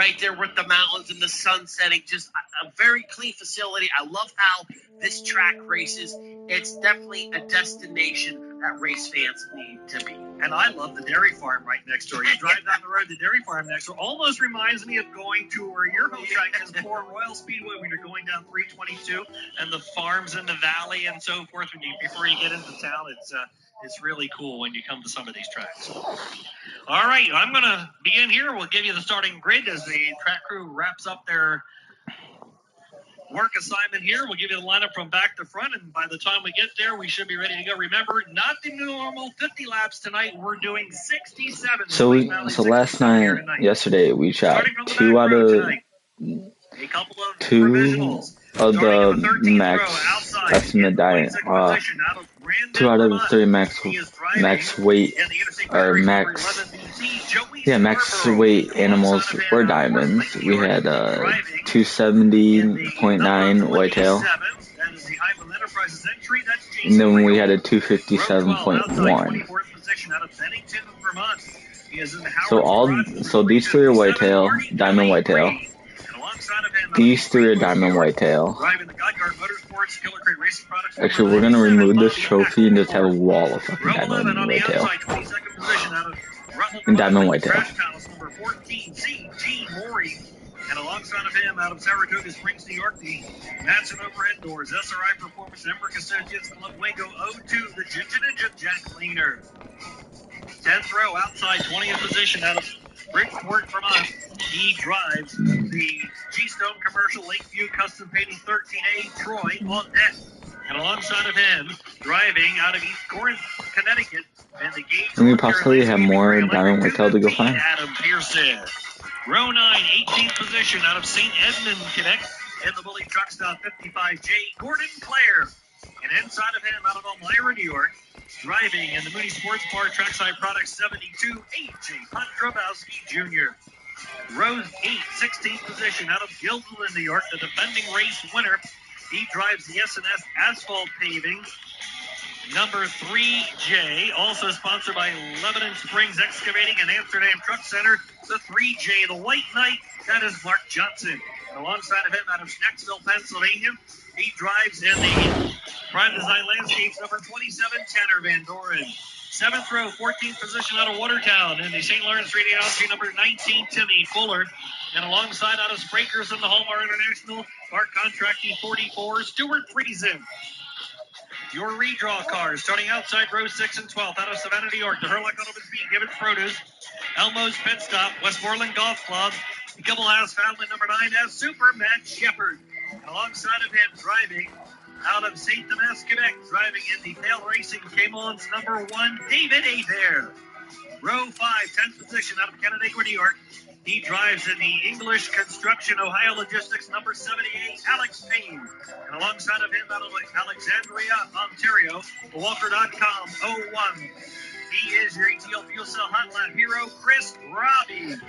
right there with the mountains and the sun setting. Just a very clean facility. I love how this track races. It's definitely a destination that race fans need to be. And I love the dairy farm right next door. You drive down the road, the dairy farm next door almost reminds me of going to where your home track is, Port Royal Speedway, when you're going down 322, and the farms in the valley and so forth. Before you get into town, it's really cool when you come to some of these tracks. All right, I'm going to begin here. We'll give you the starting grid as the track crew wraps up their work assignment here. We'll give you the lineup from back to front, and by the time we get there, we should be ready to go. Remember, not the normal 50 laps tonight. We're doing 67. So last night, yesterday, we shot two out of the max estimate diet. 2 out of the 3 max weight or max weight animals were diamonds. We had 270.9 whitetail, and then we had a 257.1. So these 3 are whitetail, diamond whitetail. These 3 are diamond whitetail. Actually, we're gonna remove this trophy and just have a wall of fucking diamond whitetail. And diamond whitetail. And alongside of him, out of Saratoga Springs, New York, the Madsen Overhead Doors, SRI Performance, Emmerich Associates, Club Waco, O2, the Ninja Jack Cleaner. 10th row outside, 20th position out of Bridgeport, Vermont. He drives the G-Stone Commercial Lakeview Custom Painting 13A Troy on deck. And alongside of him, driving out of East Corinth, Connecticut, and the Gage. Can we possibly have more diamond whitetail to go find? Adam Pearson. Row 9, 18th position out of St. Edmund, Quebec, in the Bully Truck Stop 55J, Gordon Clare. And inside of him, out of Elmira, New York, driving in the Mooney Sports Bar Trackside Products 72, A.J. Hunt Drobowski Jr. Row 8, 16th position out of Guilderland, New York, the defending race winner. He drives the S&S Asphalt Paving. Number 3J, also sponsored by Lebanon Springs Excavating and Amsterdam Truck Center. The 3J, the White Knight, that is Mark Johnson. And alongside of him, out of Schnecksville, Pennsylvania, he drives in the Prime Design Landscapes, number 27, Tanner Van Doren. 7th row, 14th position out of Watertown in the St. Lawrence Radiology, number 19, Timmy Fuller. And alongside out of Sprakers in the Hallmark International Park Contracting 44, Stuart Friesen. Your redraw cars, starting outside row 6 and 12th, out of Savannah, New York, the Hurlock Auto Speed, Gibbons Produce, Elmo's Pit Stop, Westmoreland Golf Club, the Kibble House Family, number 9, as Super Matt Shepard. Alongside of him, driving out of St. Denis, Quebec, driving in the Pale Racing Camelons, number 1, David Abair. Row 5, 10th position, out of Canandaigua, New York. He drives in the English Construction Ohio Logistics, number 78, Alex Payne. And alongside of him, out of Alexandria, Ontario, Walker.com 01. He is your ATL Fuel Cell Hot Lap hero, Chris Robbie.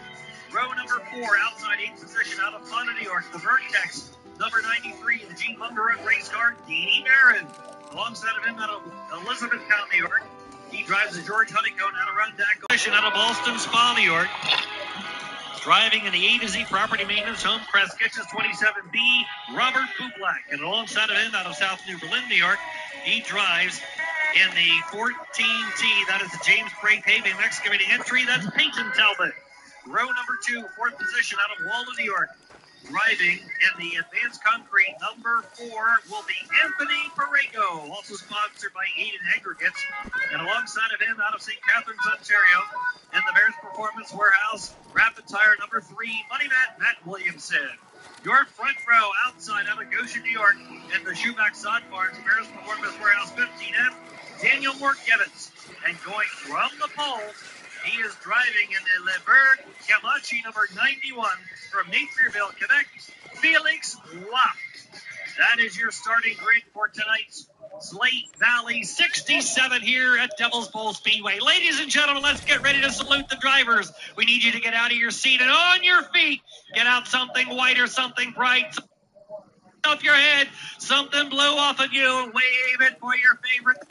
Row number 4, outside 8th position, out of Fonda, New York, the Vertex, number 93, the Jeep Bunker Run race car, Deanie Barron. Alongside of him, out of Elizabethtown, New York, he drives the George Honeycomb Adirondack position out of Ballston Spa, New York. Driving in the A to Z Property Maintenance Home Crest Kitchens 27B, Robert Bublak. And alongside of him, out of South New Berlin, New York, he drives in the 14T. That is the James Bray Paving Excavating entry. That's Peyton Talbot. Row number 2, 4th position out of Walden, New York. Driving in the Advanced Concrete number 4 will be Anthony Parego, also sponsored by Eden Aggregates. And alongside of him, out of St. Catharines, Ontario, in the Bears Performance Warehouse, Rapid Tire number 3, Money Matt Williamson. Your front row outside out of Goshen, New York, in the Shoeback Sod Farms, Bears Performance Warehouse 15F, Daniel Morkevitz. And going from the poles, he is driving in the Leberg Kamachi number 91 from Naperville, Quebec, Felix Locke. That is your starting grid for tonight's Slate Valley 67 here at Devil's Bowl Speedway. Ladies and gentlemen, let's get ready to salute the drivers. We need you to get out of your seat and on your feet. Get out something white or something bright. Off your head, something blue off of you. Wave it for your favorite.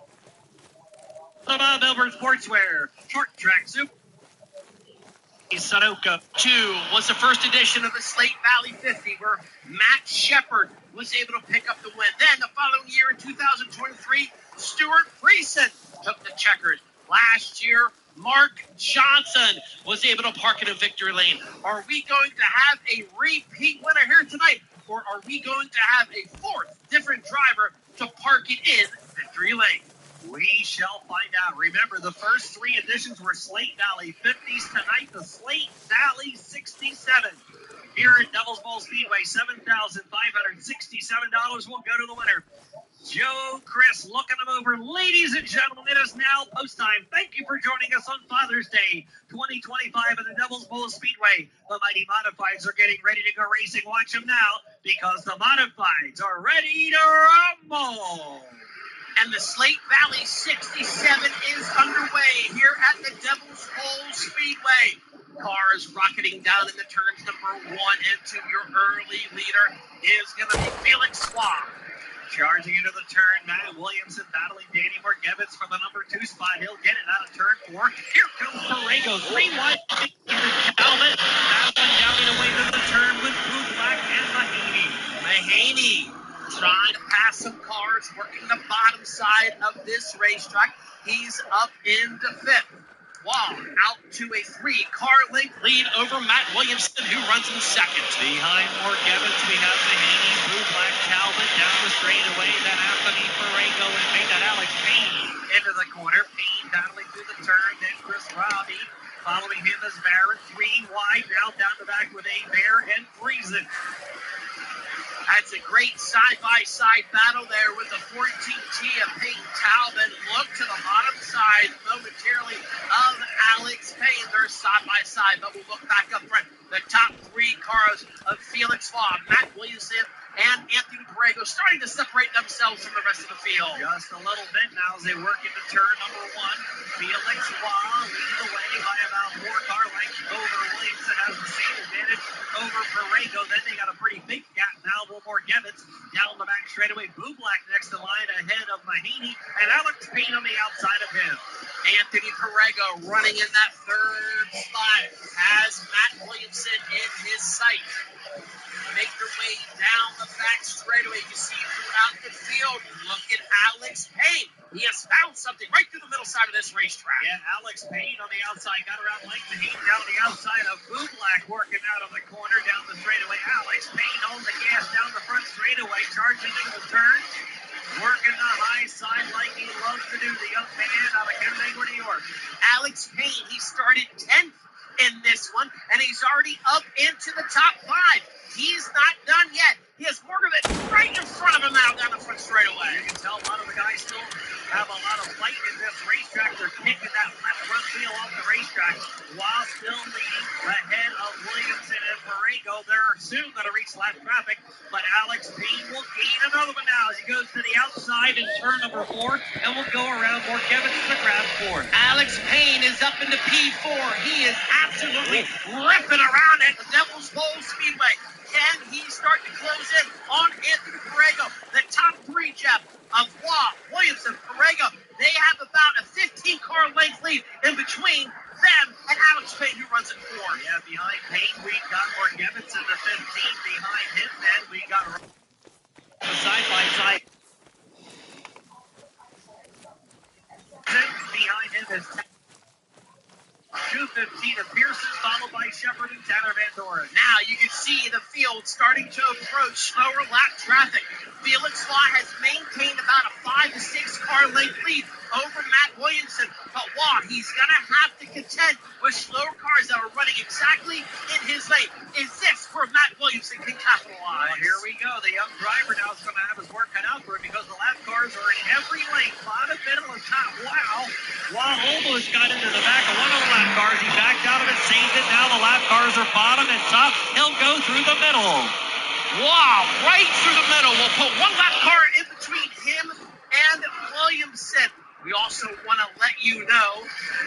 Bob Elbert Sportswear, short track soup. Sunoco. 2 was the first edition of the Slate Valley 50, where Matt Shepard was able to pick up the win. Then the following year in 2023, Stuart Friesen took the checkers. Last year, Mark Johnson was able to park it in victory lane. Are we going to have a repeat winner here tonight, or are we going to have a fourth different driver to park it in victory lane? We shall find out. Remember, the first 3 editions were Slate Valley 50s. Tonight, the Slate Valley 67. Here at Devil's Bowl Speedway, $7,567 will go to the winner. Joe Chris looking them over. Ladies and gentlemen, it is now post time. Thank you for joining us on Father's Day 2025 at the Devil's Bowl Speedway. The Mighty Modifieds are getting ready to go racing. Watch them now, because the Modifieds are ready to rumble. And the Slate Valley 67 is underway here at the Devil's Bowl Speedway. Cars rocketing down in the turns. Number 1 into your early leader is going to be Felix Schwab. Charging into the turn, Matt Williamson battling Danny Markevitz for the number 2 spot. He'll get it out of turn 4. Here comes Borrego. 3 wide. Talbot. That one down away to the turn with Blue Black and Mahaney. Mahaney trying to pass some cars, working the bottom side of this racetrack. He's up into 5th. Wow, out to a 3-car length lead over Matt Williamson, who runs in 2nd. Behind Markevitz, we have Mahaney, Blue Black, Talbot down the straightaway. Then Anthony Borrego and made that Alex Payne into the corner. Payne battling through the turn. Then Chris Robbie. Following him is Barrett. 3 wide. Now down the back with Bear and Friesen. That's a great side-by-side battle there with the 14T of Peyton Talbot. Look to the bottom side momentarily of Alex Payne. They're side-by-side, but we'll look back up front. The top 3 cars of Felix Schwab, Matt Williamson, and Anthony Borrego starting to separate themselves from the rest of the field. Just a little bit now as they work into turn number 1. Felix Schwab leading the way by about 4 car lengths over Williamson, has the same advantage over Borrego. Then they got a pretty big gap now with Markevitz down the back straightaway. Bublak next in line ahead of Mahaney, and Alex Payne on the outside of him. Anthony Borrego running in that 3rd spot has Matt Williamson in his sight. Make their way down the back straightaway. You see throughout the field. Look at Alex Payne. He has found something right through the middle side of this racetrack. Yeah, Alex Payne on the outside got around Lake Mahaney down the outside of Bublak, working out of the corner down the straightaway. Alex Payne on the gas down the front straightaway, charging into the turn. Working the high side like he loves to do, the young man out of Canandaigua, New York. Alex Payne, he started 10th in this one, and he's already up into the top 5. He's not done yet. He has Markevitz right in front of him now down the front straightaway. You can tell a lot of the guys still have a lot of fight in this racetrack. They're kicking that left front wheel off the racetrack while still leading ahead of Williamson and Borrego. They're soon going to reach lap traffic, but Alex Payne will gain another one now as he goes to the outside in turn number 4 and will go around Markevitz to grab 4. Alex Payne is up into P4. He is absolutely ripping around at the Devil's Bowl Speedway. Can he start to close in on Anthony Borrego? The top 3, Jeff, of Waugh, Williamson, Borrego, they have about a 15-car length lead in between them and Alex Payne, who runs in 4. Yeah, behind Payne, we got Markevitz in the 15. Behind him, then, we got side-by-side. Behind him is 2:15 of Pearson, followed by Shepard and Tanner Van Doren. Now you can see the field starting to approach slower lap traffic. Felix Waugh has maintained about a 5 to 6 car length lead over Matt Williamson. But Waugh, he's going to have to contend with slower cars that are running exactly in his lane. Is this where Matt Williamson can capitalize? Well, here we go. The young driver now is going to have his work cut out for him because the lap cars are in every lane. Bottom, middle, and top. Wow. Waugh almost got into the back of one of the lap cars. He backed out of it, saved it. Now the lap cars are bottom and top. He'll go through the middle. Wow, right through the middle. We'll put one lap car in between him and Williamson. We also want to let you know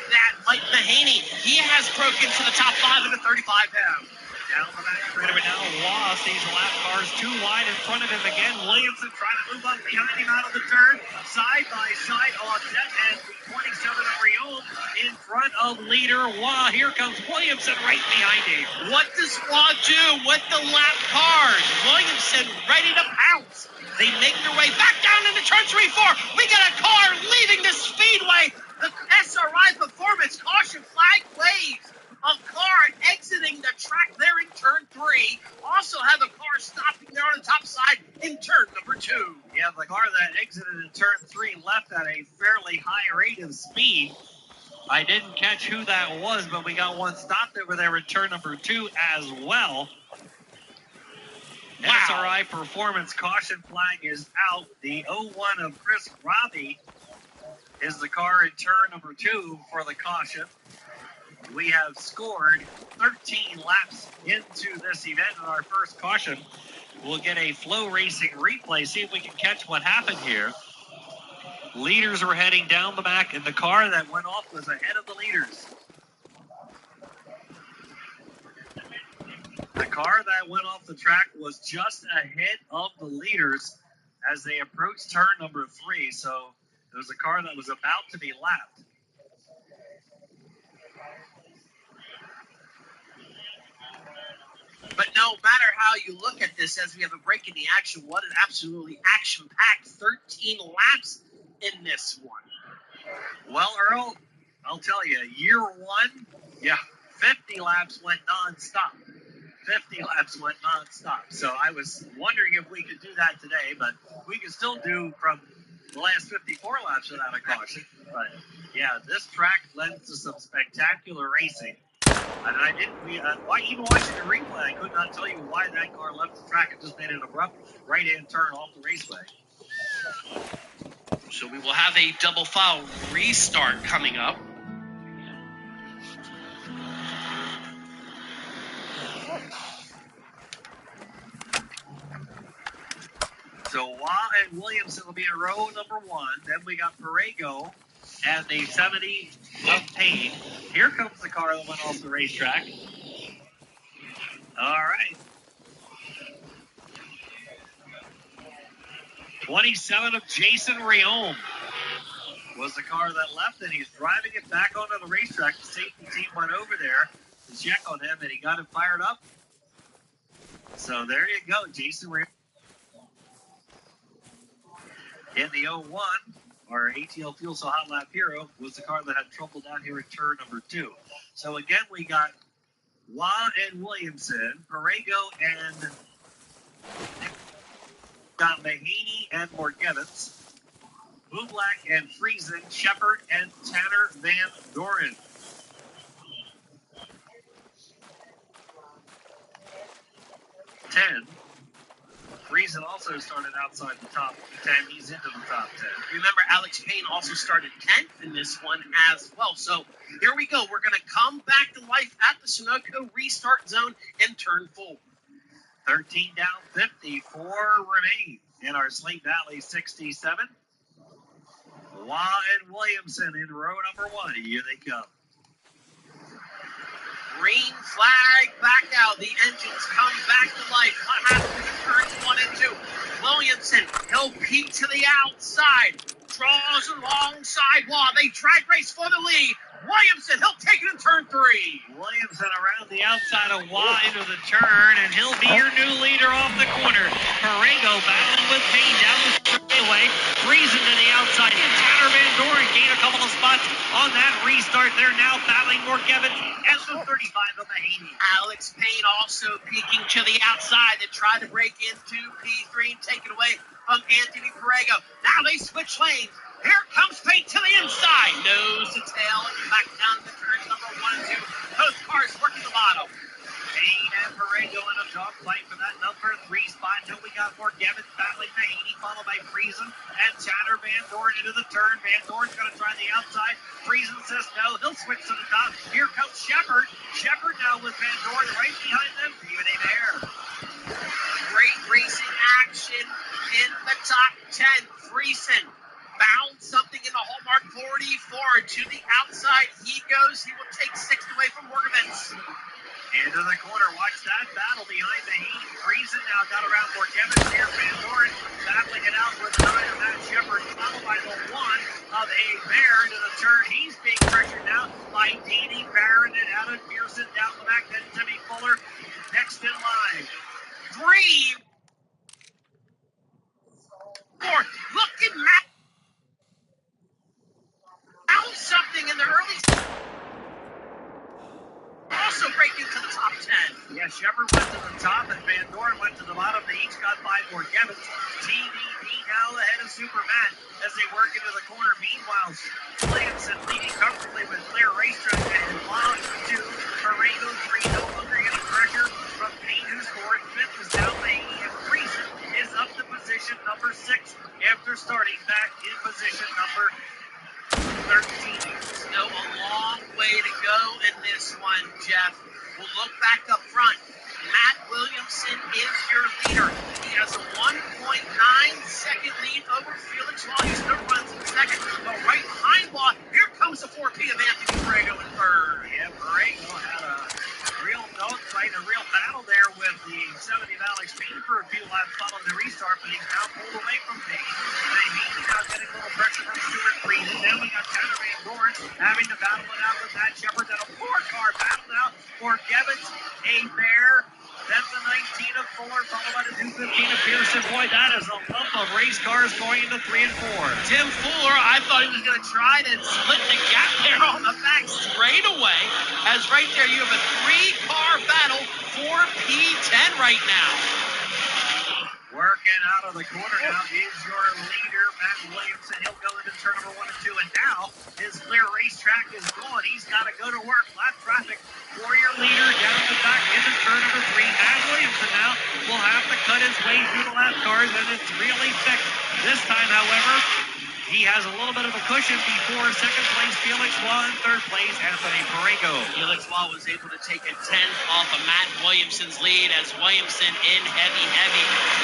that Mike Mahaney, he has broken to the top 5 in the 35M. Down the back straight of it now. Waugh sees the lap cars too wide in front of him again. Williamson trying to move up behind him out of the turn. Side by side on deck and the 27 of Riom in front of leader Waugh. Here comes Williamson right behind him. What does Waugh do with the lap cars? Williamson ready to pounce. They make their way back down into turn 3-4. We got a car leaving the speedway. The SRI Performance caution flag waves. A car exiting the track there in turn 3. Also have a car stopping there on the top side in turn number 2. Yeah, the car that exited in turn 3 left at a fairly high rate of speed. I didn't catch who that was, but we got one stopped over there in turn number 2 as well. Wow. SRI Performance caution flag is out. The 01 of Chris Robbie is the car in turn number 2 for the caution. We have scored 13 laps into this event in our first caution. We'll get a Flow Racing replay, see if we can catch what happened here. Leaders were heading down the back, and the car that went off was ahead of the leaders. The car that went off the track was just ahead of the leaders as they approached turn number 3, so it was a car that was about to be lapped. But no matter how you look at this, as we have a break in the action, what an absolutely action-packed 13 laps in this one. Well, Earl, I'll tell you, year 1, 50 laps went nonstop. 50 laps went nonstop. So I was wondering if we could do that today, but we can still do from the last 54 laps without a caution. But yeah, this track lends to some spectacular racing. And I didn't, even watching the replay, I could not tell you why that car left the track and just made an abrupt right-hand turn off the raceway. So we will have a double foul restart coming up. So Waugh and Williamson will be in row number 1. Then we got Perego and the 70 of Payne. Here comes the car that went off the racetrack. All right. 27 of Jason Riom was the car that left, and he's driving it back onto the racetrack. The safety team went over there to check on him, and he got him fired up. So there you go, Jason Riom. In the 01, our ATL Fuel Cell Hot Lap Hero was the car that had trouble down here in turn number 2. So again, we got Waugh and Williamson, Perego and got Mahaney and Morgevitz, Bublak and Friesen, Shepard and Tanner Van Doren. Friesen also started outside the top 10. He's into the top 10. Remember, Alex Payne also started 10th in this one as well. So here we go. We're going to come back to life at the Sunoco restart zone in turn 4. 13 down, 54 remain in our Slate Valley 67. Waugh and Williamson in row number 1. Here they come. Green flag back out. The engines come back to life. What happens in turns 1 and 2? Williamson, he'll peek to the outside. Draws alongside Waugh. They drag race for the lead. Williamson, he'll take it in turn 3. Williamson around the outside of Waugh into the turn, and he'll be your new leader off the corner. Perego battling with Payne down the straightaway. Friesen to the outside. Tanner Van Doren gain a couple of spots on that restart. They're now battling Morgevitz and the 35 of Mahaney. Alex Payne also peeking to the outside to try to break into P3 and take it away from Anthony Perego. Now they switch lanes. Here comes Payne to the inside. Nose to tail and back down to turns number 1 and 2. Both cars working the bottom. Payne and Perego in a dogfight for that number 3 spot. Until we got Morgevitz battling Mahaney, followed by Friesen and Tanner Van Doren into the turn. Van Doren's going to try the outside. Friesen says no. He'll switch to the top. Here comes Shepard. Shepard now with Van Doren right behind them. Even a there. Great racing action in the top 10. Friesen found something in the Hallmark 44 to the outside. He goes. He will take 6th away from Morgevitz. Into the corner. Watch that behind Mahine. Friesen now got around Borgevich here. Van Doren battling it out with the 9 of Matt Shepard, followed by the 1 of Hebert into the turn. He's being pressured now by Deany. Barron it out of Pearson down the back. Then Timmy Fuller next in line. 3, 4. Look at Matt. Found something in the early. Also breaking to the top 10. Yeah, Shepard went to the top and Van Doren went to the bottom. They each got 5 more Gevins. TDD now ahead of Superman as they work into the corner. Meanwhile, Williamson leading comfortably with clear racetrack and long to Borrego. 3 no longer getting pressure from Payne, who's 4th. 5th is down Mahine, and Friesen is up to position number 6 after starting back in position number 13. Still a long way to go in this one, Jeff. We'll look back up front. Matt Williamson is your leader. He has a 1.9-second lead over Felix Law. He still runs in second. But right behind Law, here comes the 4P of Anthony Borrego in third. Yeah, Borrego had a real dogfight, a real battle there with the 70 of Alex Payne for a few laps following the restart, but he's now pulled away from Payne. He's now getting a little pressure from Stuart Friesen. Then we got Tanner Van Doren having to battle it out with Matt Shepard. Then a 4-car battle now for Gevins, Hebert. Then the 19 of Fuller, followed by the 215 of Pearson. Boy, that is a lump of race cars going into 3 and 4. Tim Fuller, I thought he was going to try to split the gap there on the back straight away. As right there, you have a 3-car battle for P10 right now. Working out of the corner now is your leader, Matt Williamson. He'll go into turn number 1 and 2, and now his clear racetrack is gone. He's got to go to work. Lap traffic for your leader down the back into turn number 3. Matt Williamson now will have to cut his way through the lap cars, and it's really thick. This time, however, he has a little bit of a cushion before second place Felix Law and third place Anthony Borrego. Felix Law was able to take a 10th off of Matt Williamson's lead as Williamson in heavy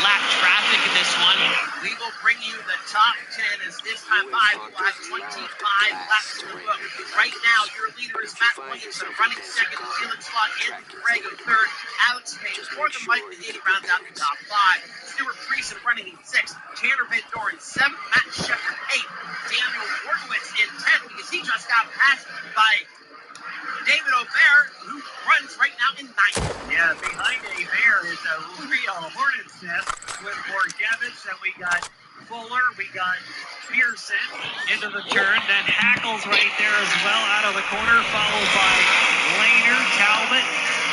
lap traffic in this one. We will bring you the top 10 as this time by will have 25 laps to go. Right now, your leader is Matt Williamson running second, Felix Law, Anthony Borrego third, Alex Payne, fourth, and Mike Mahine rounds out the top 5. Stuart Friesen running in 6th, Tanner Van Doren 7th, Matt Shepard 8th, Daniel Wargowitz in 10th because he just got passed by David O'Bear, who runs right now in 9th. Yeah, behind O'Bear is a real hornet's nest with Borgevich, and we got Fuller, we got Pearson into the turn, then Hackles right there as well out of the corner, followed by Laner, Talbot.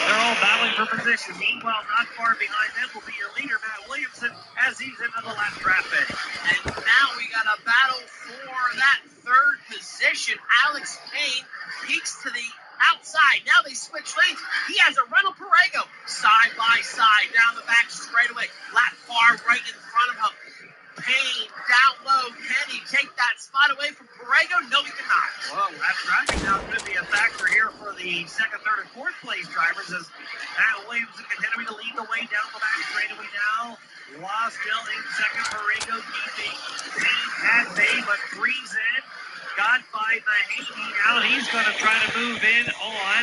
They're all battling for position. Meanwhile, not far behind them will be your leader, Matt Williamson, as he's into the lap traffic. And now we got a battle for that third position. Alex Payne peeks to the outside. Now they switch lanes. He has a Renault Borrego side by side down the back straightaway. Lap car right in front of him. Payne down low. Can he take that spot away from Borrego? No, he cannot. Well, lap traffic now going to be a factor here for the second, third, and fourth place drivers as Matt Williamson continuing to lead the way down the back straightaway now. Law still in second, Borrego keeping Payne at bay, but Friesen got by Mahine. Now he's going to try to move in on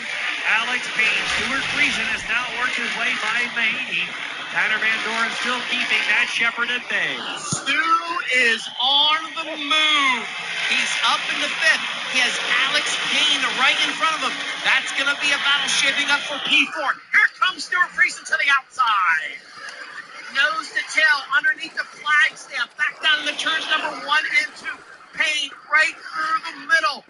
Alex Payne. Stuart Friesen has now worked his way by Mahine. Tanner Van Doren still keeping that Shepard at bay. Stu is on the move. He's up in the 5th. He has Alex Payne right in front of him. That's going to be a battle shaping up for P4. Here comes Stuart Friesen to the outside. Nose to tail underneath the flag stamp. Back down in the turns number 1 and 2. Payne right through the middle.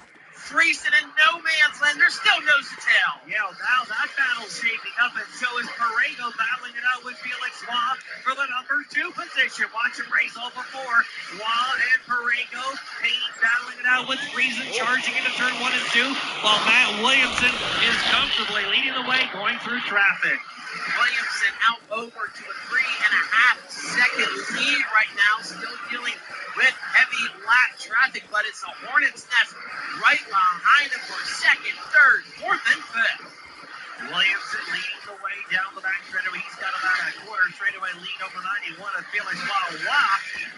Friesen in no man's land. There's still nose to tail. Yeah, now that battle's shaping up, and so is Borrego battling it out with Felix Law for the number 2 position. Watch him race all before. Law and Borrego. Payne battling it out with Friesen charging into turn 1 and 2, while Matt Williamson is comfortably leading the way going through traffic. Williamson out over to a 3.5-second lead right now, still dealing with heavy lap traffic, but it's a hornet's nest right behind him for second, third, fourth, and 5th. Williamson leading the way down the back straightaway. He's got about a quarter straightaway lead over 91 of Felix Law.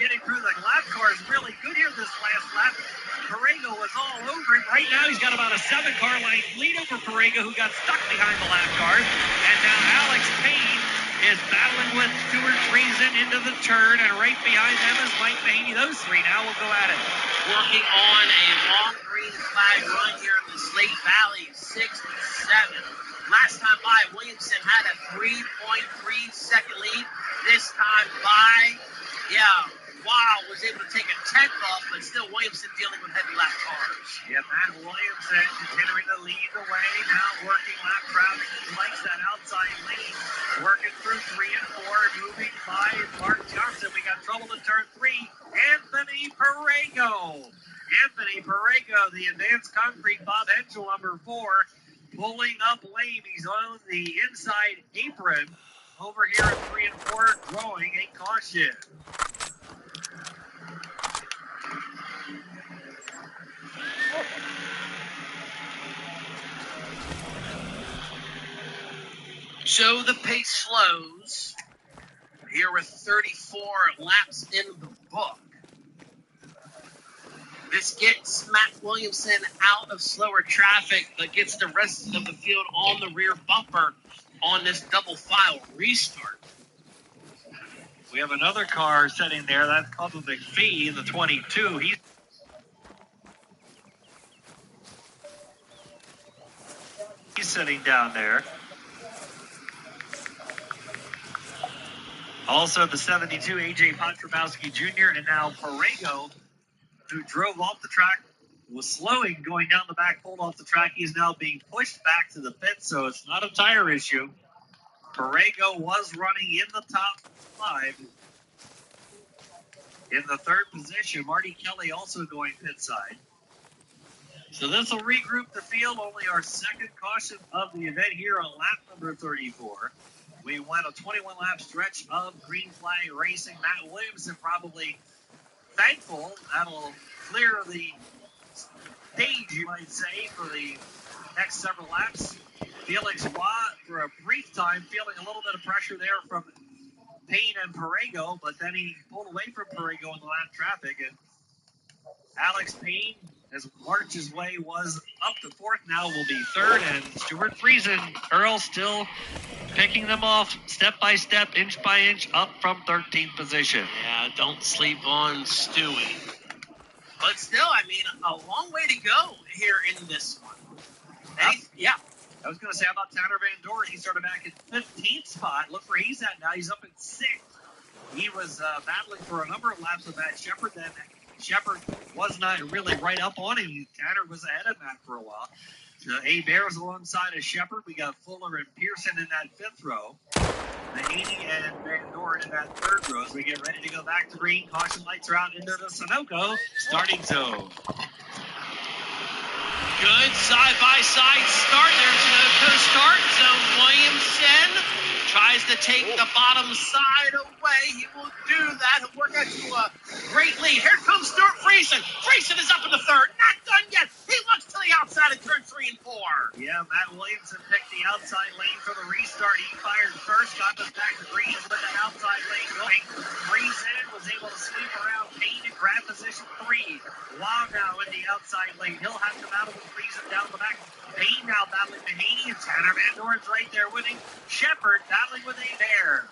Getting through the lap cars really good here this last lap. Borrego was all over him. Right now he's got about a 7-car length lead over Borrego, who got stuck behind the lap cars. And now Alex Payne is battling with Stuart Friesen into the turn, and right behind them is Mike Mahaney. Those three now will go at it. Working on a long green flag run here in the Slate Valley, 6-7. Last time by, Williamson had a 3.3-second lead. This time by, Wow was able to take a 10th off, but still Williamson dealing with heavy lap cars. Yeah, Matt Williamson continuing to lead the way, now working lap traffic. He likes that outside lane, working through 3 and 4, moving by Mark Johnson. We got trouble in turn 3. Anthony Perego. Anthony Perego, the Advanced Concrete Bob Henschel, number 4, pulling up lane. He's on the inside apron over here at 3 and 4, drawing a caution. So the pace slows here with 34 laps in the book. This gets Matt Williamson out of slower traffic, but gets the rest of the field on the rear bumper on this double file restart. We have another car sitting there. That's Bubba McPhee in the 22. He's sitting down there. Also the 72, A.J. Potrabowski Jr., and now Perego, who drove off the track, was slowing going down the back, pulled off the track. He's now being pushed back to the pit, so it's not a tire issue. Perego was running in the top 5. In the 3rd position, Marty Kelly also going pit side. So this will regroup the field, only our 2nd caution of the event here on lap number 34. We went a 21-lap stretch of green flag racing. Matt Williamson probably thankful that'll clear the stage, you might say, for the next several laps. Felix Watt, for a brief time, feeling a little bit of pressure there from Payne and Perego, but then he pulled away from Perego in the lap traffic, and Alex Payne has marched his way, was up to 4th, now will be 3rd, and Stuart Friesen, Earl still picking them off step by step, inch by inch, up from 13th position. Yeah, don't sleep on Stewie. But still, I mean, a long way to go here in this one. I was going to say, how about Tanner Van Doren? He started back at 15th spot. Look where he's at now. He's up at 6th. He was battling for a number of laps with Matt Shepard. Then Shepard was not really right up on him. Tanner was ahead of Matt for a while. Bear was alongside of Shepard. We got Fuller and Pearson in that 5th row. Mahaney and Van Doren in that 3rd row as we get ready to go back to green. Caution lights are out into the Sunoco starting zone. Good side-by-side start. There's Sunoco start zone. Williamson tries to take the bottom side away. He will do that. He'll work out to a great lead. Here comes Stuart Friesen. Friesen is up in the 3rd. Not done yet. He looks to the outside of turn 3 and 4. Yeah, Matt Williamson picked the outside lane for the restart. He fired first, got us back to green with that outside lane going. Friesen was able to sweep around Payne and grab position 3. Long now in the outside lane. He'll have to battle with Friesen down the back. Payne now battling Mahaney, and Tanner Van Doren's right there winning. Shepard battling with Bear.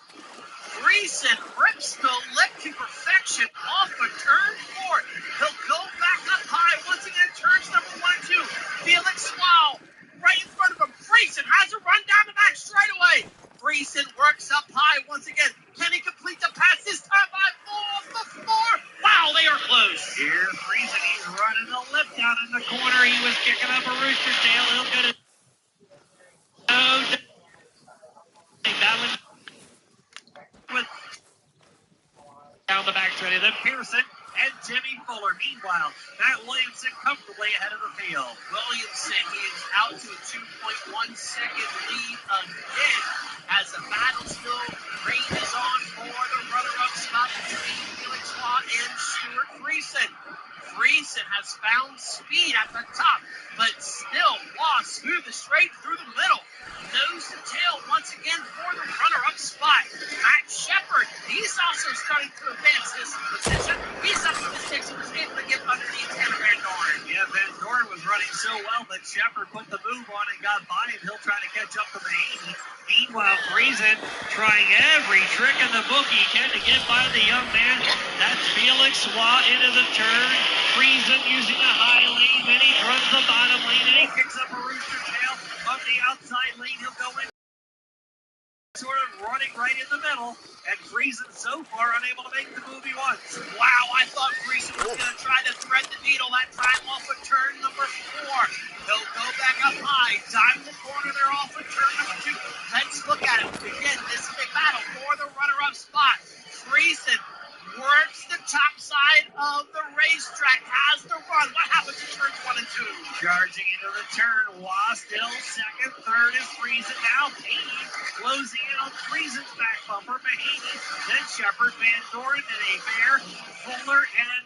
Friesen rips the lip to perfection off of turn 4. He'll go back up high once again. Turns number 1 and 2. Felix Wow right in front of him. Friesen has a run down the back straightaway. Friesen works up high once again. Can he complete the pass this time by 4? Wow, they are close. Here, Friesen, he's running the lip down in the corner. He was kicking up a rooster tail. He'll get it. Battling with down the back straight. Then Pearson and Jimmy Fuller. Meanwhile, Matt Williamson comfortably ahead of the field. Williamson, he is out to a 2.1-second lead again as the battle still rages on for the runner-up spot between Felix Watt and Stuart Friesen. Friesen has found speed at the top, but still lost smooth and straight through the middle. Nose to tail once again for the runner-up spot. Matt Shepard, he's also starting to advance this position. He's up to the 6 and was able to get underneath Tanner Van Doren. Yeah, Van Doren was running so well that Shepard put the move on and got by him. He'll try to catch up to Mahaney. He Meanwhile, Friesen trying every trick in the book he can to get by the young man. That's Felix Waugh into the turn. Friesen using a high lane, then he runs the bottom lane, and he picks up a rooster tail on the outside lane. He'll go in, sort of running right in the middle, and Friesen so far unable to make the move he wants. Wow, I thought Friesen was going to try to thread the needle that time off of turn number 4. He'll go back up high, dive the corner there off of turn number 2. Let's look at it. Again, this is a battle for the runner-up spot. Friesen works the top side of the racetrack, has the run. What happens in turns 1 and 2? Charging into the turn, Waugh still second, third is Friesen. Now Mahaney closing in on Friesen's back bumper. Mahaney, then Shepard, Van Doren, and a Bear, Fuller, and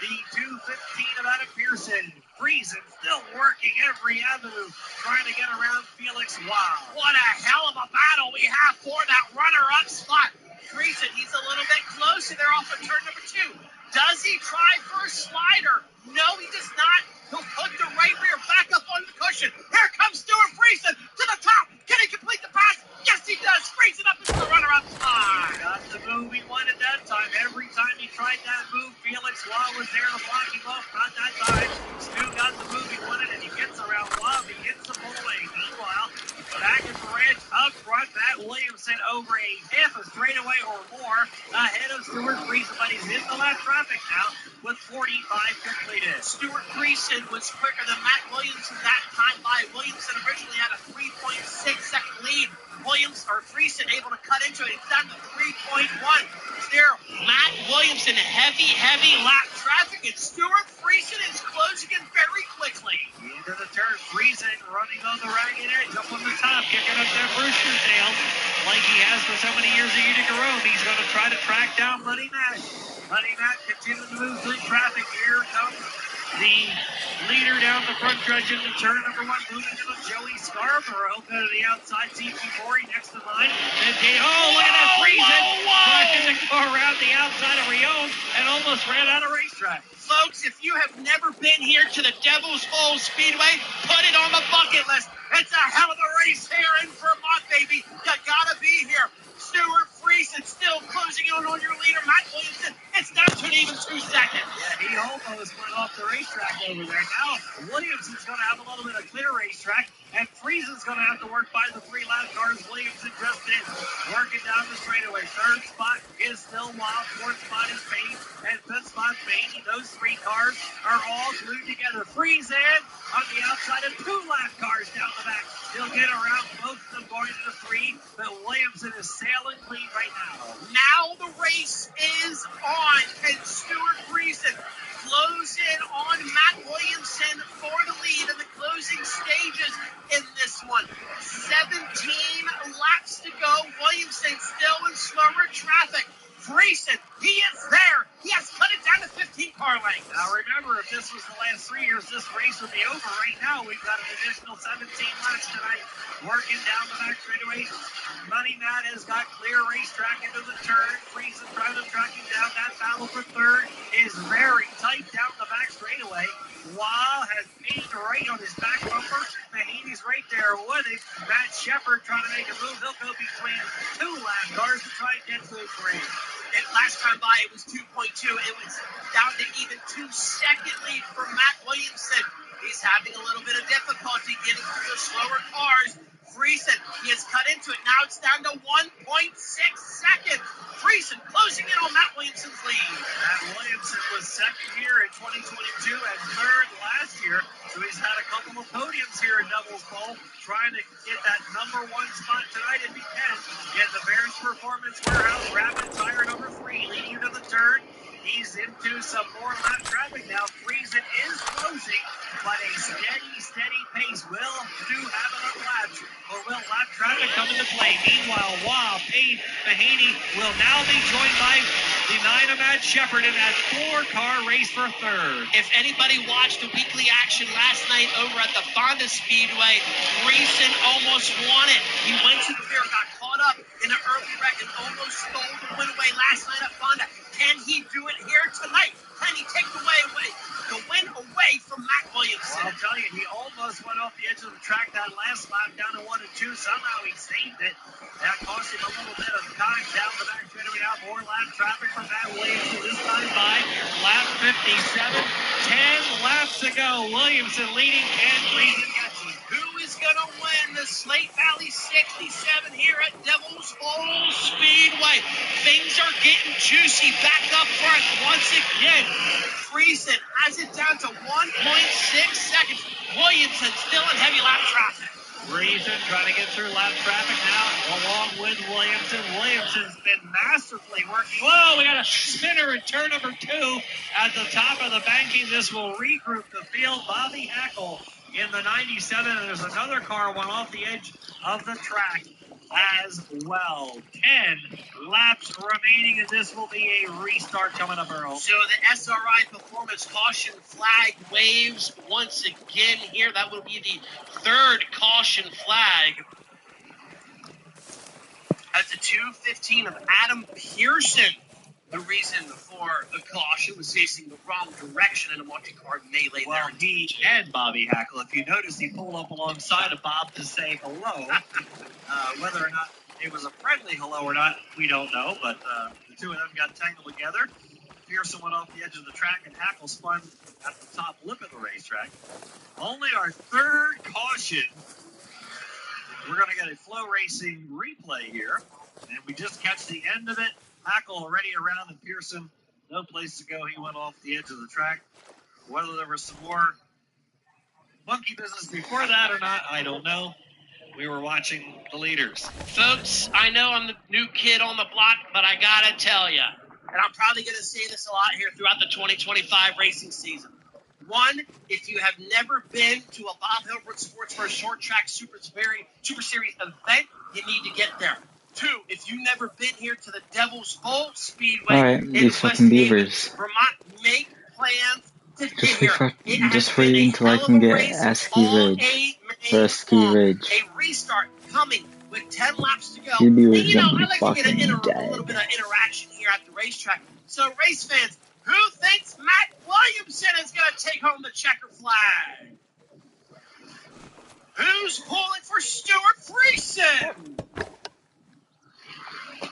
the 215 of Adam Pearson. Friesen still working every avenue, trying to get around Felix Waugh. What a hell of a battle we have for that runner-up spot. Friesen, he's a little bit closer there off of turn number 2. Does he try for a slider? No, he does not. He'll put the right rear back up on the cushion. Here comes Stuart Friesen to the top. Can he complete the pass? Yes, he does. Friesen up into the runner-up spot. Got the move he wanted that time. Every time he tried that move, Felix Waugh was there to block him off. Not that time. Stu got the move he wanted, and he gets around Waugh. He gets the full lane. Meanwhile, back at the ranch, up front, Matt Williamson over a half a straightaway or more ahead of Stuart Friesen, but he's in the lap traffic now with 45 completed. Stuart Friesen was quicker than Matt Williamson that time by. Williamson originally had a 3.6-second lead. Friesen able to cut into it. It's down to 3.1. There, Matt Williamson, heavy lap traffic, and Stuart Friesen is closing in very quickly. Into the turn, Friesen running on the ragged edge, up on the top, kicking up that Brewster tail like he has for so many years at Utica Rome. He's going to try to track down Money Matt. Money Matt continues to move through traffic. Here comes the leader down the front stretch into turn number 1, moving to Joey Scarborough. Go to the outside, CP40 next to mine. Then look at that Friesen trying to go around the outside of Rion and almost ran out of racetrack. Folks, if you have never been here to the Devil's Hole Speedway, put it on the bucket list. It's a hell of a race here in Vermont, baby. You gotta be here. Stuart Friesen still closing in on your leader, Matt Williamson. It's down to an even 2 seconds. Yeah, he almost went off the racetrack over there. Now, Williamson's going to have a little bit of clear racetrack, and Friesen's going to have to work by the 3 lap cars Williamson just did. Working down the straightaway. Third spot is still Wild. Fourth spot is Payne, and fifth spot Payne. Those 3 cars are all glued together. Friesen on the outside of 2 lap cars down the back. He'll get around both of them going to the 3, but Williamson is sailing clean right now. Now the race is on. Can Stuart Friesen close in on Matt Williamson for the lead in the closing stages in this one? 17 laps to go. Williamson still in slower traffic. Friesen, he is there. He has cut it down to 15 car lengths. Now remember, if this was the last 3 years, this race would be over. Right now, we've got an additional 17 laps tonight. Working down the back straightaway. Money Matt has got clear racetrack into the turn. Friesen trying to track him down. That battle for third is very tight down the back straightaway. Waugh has Payne right on his back bumper. Mahaney's right there with him. Matt Shepard trying to make a move. He'll go between 2 lap cars to try and get to the 3. Last time by, it was 2.2. It was down to even 2-second lead for Matt Williamson. He's having a little bit of difficulty getting through the slower cars. Friesen, he has cut into it. Now it's down to 1.6 seconds. Friesen closing in on Matt Williamson's lead. Matt Williamson was second here in 2022 and third last year. So he's had a couple of podiums here in Devil's Bowl, trying to get that number 1 spot tonight if he can. Get the Bears Performance Warehouse Rapid Tire number 3 leading into the turn. He's into some more lap traffic now. Friesen is closing, but a steady pace. Will Stu have enough laps, or will lap traffic come into play? Meanwhile, Waugh, Payne, Mahaney will now be joined by the 9 of Matt Shepard in that 4-car race for third. If anybody watched the weekly action last night over at the Fonda Speedway, Friesen almost won it. He went to the rear, got caught up in an early wreck, and almost stole the win away last night at Fonda. Can he do it here tonight? Can he take the win away from Matt Williamson? Well, I'll tell you, he almost went off the edge of the track that last lap down to 1 and 2. Somehow he saved it. lap traffic from Matt Williamson this time by lap 57. 10 laps to go. Williamson leading Ken Friesen gets it. Who is going to win the Slate Valley 67 here at Devil's Bowl Speedway? Things are getting juicy back up front once again. Friesen has it down to 1.6 seconds. Williamson still in heavy lap traffic. Friesen trying to get through lap traffic now along with Williamson. Williamson's been masterfully working. Whoa, we got a spinner in turn number 2 at the top of the banking. This will regroup the field. Bobby Hackle in the 97, and there's another car went off the edge of the track as well. 10 laps remaining, and this will be a restart coming up, Earl. So the SRI Performance Caution flag waves once again here. That will be the third caution flag. At the 2:15 of Adam Pearson. The reason for the caution was facing the wrong direction in a multi-car melee. Well, he and Bobby Hackle, if you notice, he pulled up alongside of Bob to say hello. Whether or not it was a friendly hello or not, we don't know, but the two of them got tangled together. Pearson went off the edge of the track, and Hackle spun at the top lip of the racetrack. Only our third caution. We're going to get a Flow Racing replay here, and we just catch the end of it. Hackle already around, and Pearson, no place to go. He went off the edge of the track. Whether there was some more monkey business before that or not, I don't know. We were watching the leaders. Folks, I know I'm the new kid on the block, but I got to tell you, and I'm probably going to say this a lot here throughout the 2025 racing season. One, if you have never been to a Bob Hilbert Sportswear Short Track Super Series event, you need to get there. Two, if you've never been here to the Devil's Bowl Speedway in these West fucking Haven, beavers. Vermont, make plans to get here. Just waiting till I can get Esky Ridge. Esky Ridge. A restart coming with 10 laps to go. You And, beavers you know, gonna I be like to get fucking a little bit of interaction here at the racetrack. So, race fans, who thinks Matt Williamson is going to take home the checker flag? Who's pulling for Stuart Friesen?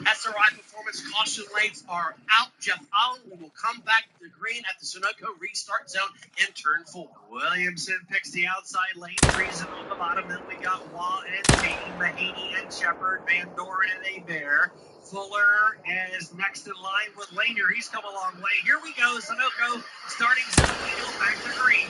SRI Performance caution lanes are out. Jeff Allen will come back to the green at the Sunoco restart zone in turn 4. Williamson picks the outside lane. Friesen on the bottom. Then we got Waugh and Payne, Mahaney and Shepard, Van Doren and Hebert. Fuller is next in line with Lanier. He's come a long way. Here we go. Sunoco starting Zeno back to green.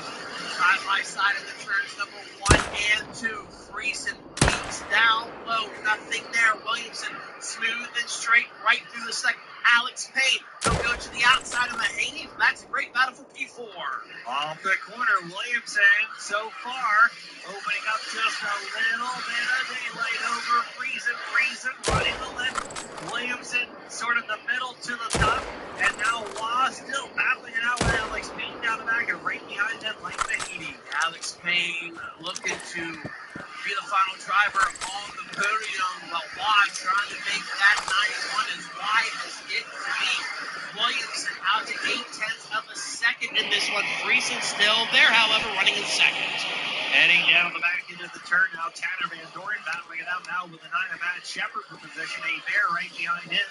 Side by side in the turns number 1 and 2. Friesen beats down low. Nothing there. Williamson smooth and straight right through the second. Alex Payne. He'll go to the outside of Mahaney. That's a great battle for P4. Off the corner, Williamson so far opening up just a little bit of daylight over Friesen. Friesen running the left. Williamson sort of the middle to the top. And now Waugh still battling it out with Alex Payne down the back and right behind them like Mahaney. Alex Payne looking to be the final driver on the podium, but Waugh trying to make that 91 as wide as it can be. Williamson out to 8/10 of a second in this one. Friesen still there, however, running in second. Heading down the back into the turn now, Tanner Van Doren battling it out now with a 9 of Matt Shepard for position. Hebert right behind him.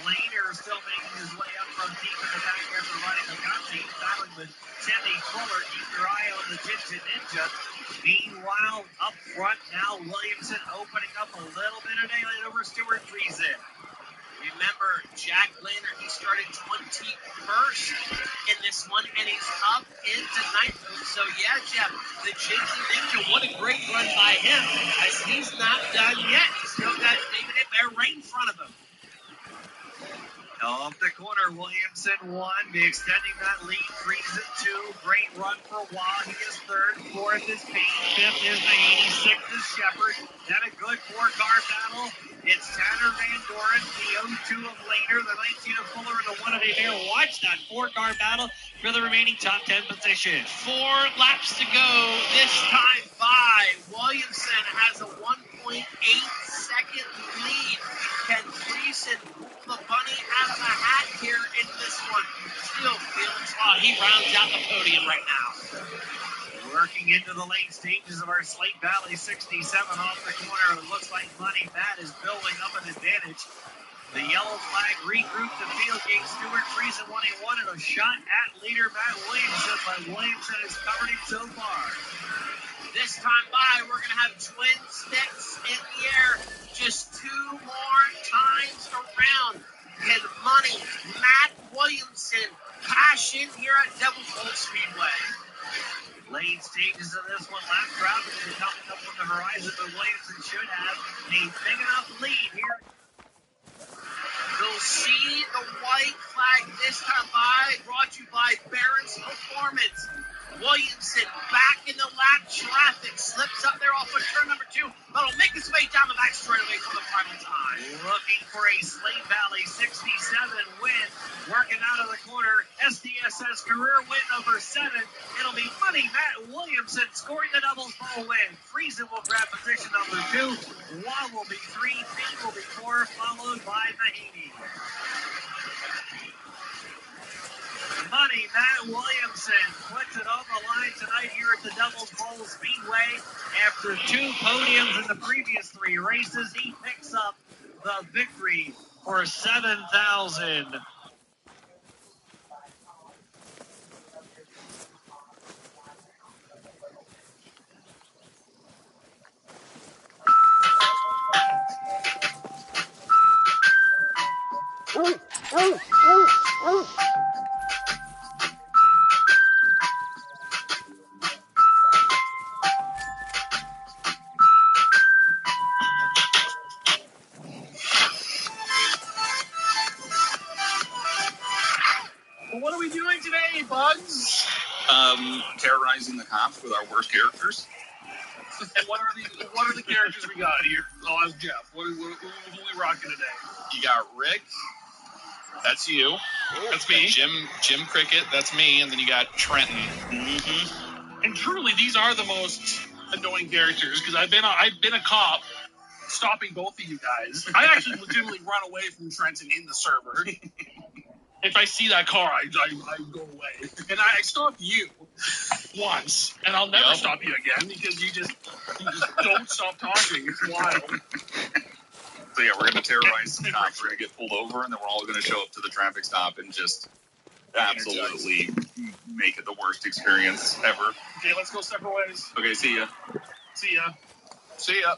Lanier still making his way up from deep in the back after running the country. He's battling with Timmy Fuller. Keep your eye on the Ginger Ninja. Meanwhile, up front now, Williamson opening up a little bit of daylight over Stuart Friesen. Remember, Jack Lander, he started 21st in this one, and he's up into 9th. So, yeah, Jeff, the Ginger Ninja, what a great run by him, as he's not done yet. He's still got David Hebert right in front of him. Off the corner, Williamson 1, be extending that lead. Friesen 2, great run for Waugh. He is 3rd, 4th is Payne, 5th is Mahaney, 6th is Shepard. Then a good 4-car battle. It's Tanner Van Doren, the 0-2 of Laner, the 19 of Fuller, and the 1 of Hebert. Watch that 4-car battle for the remaining top 10 position. 4 laps to go, this time by. Williamson has a 1.8-second lead. Can Friesen pull the bunny out of the hat here in this one? Still feeling strong. He rounds out the podium right now. Working into the late stages of our Slate Valley 67 off the corner. It looks like Money Matt is building up an advantage. The yellow flag regrouped the field. Gave Stuart Friesen 1-1 and a shot at leader Matt Williamson, but Williamson has covered him so far. This time by, we're going to have twin sticks in the air just 2 more times around. Can money, Matt Williamson, cash in here at Devil's Bowl Speedway? Late stages of this one, lap traffic is coming up on the horizon, but Williamson should have a big enough lead here. You'll see the white flag this time by, brought to you by Barron's Performance. Williamson back in the lap traffic, slips up there off of turn number 2, but will make his way down the back straightaway for the final time. Looking for a Slate Valley 67 win, working out of the corner, SDSS career win number 7. It'll be Money Matt Williamson scoring the doubles ball win. Friesen will grab position number 2. Wong will be 3, Fink will be 4, followed by Mahaney. Money Matt Williamson puts it on the line tonight here at the Devil's Bowl Speedway. After 2 podiums in the previous 3 races, he picks up the victory for $7,000. What are we doing today, Bugs? Terrorizing the cops with our worst characters. What are the characters we got here? Oh, I'm Jeff. Who are we rocking today? You got Rick. That's you. That's me. Jim Cricket. That's me. And then you got Trenton. Mm-hmm. And truly, these are the most annoying characters because I've been a cop stopping both of you guys. I actually legitimately run away from Trenton in the server. If I see that car, I go away. And I stopped you once, and I'll never stop you again because you just don't stop talking. It's wild. So yeah, we're gonna terrorize some cops. We're gonna get pulled over, and then we're all gonna show up to the traffic stop and just absolutely make it the worst experience ever. Okay, let's go separate ways. Okay, see ya. See ya. See ya.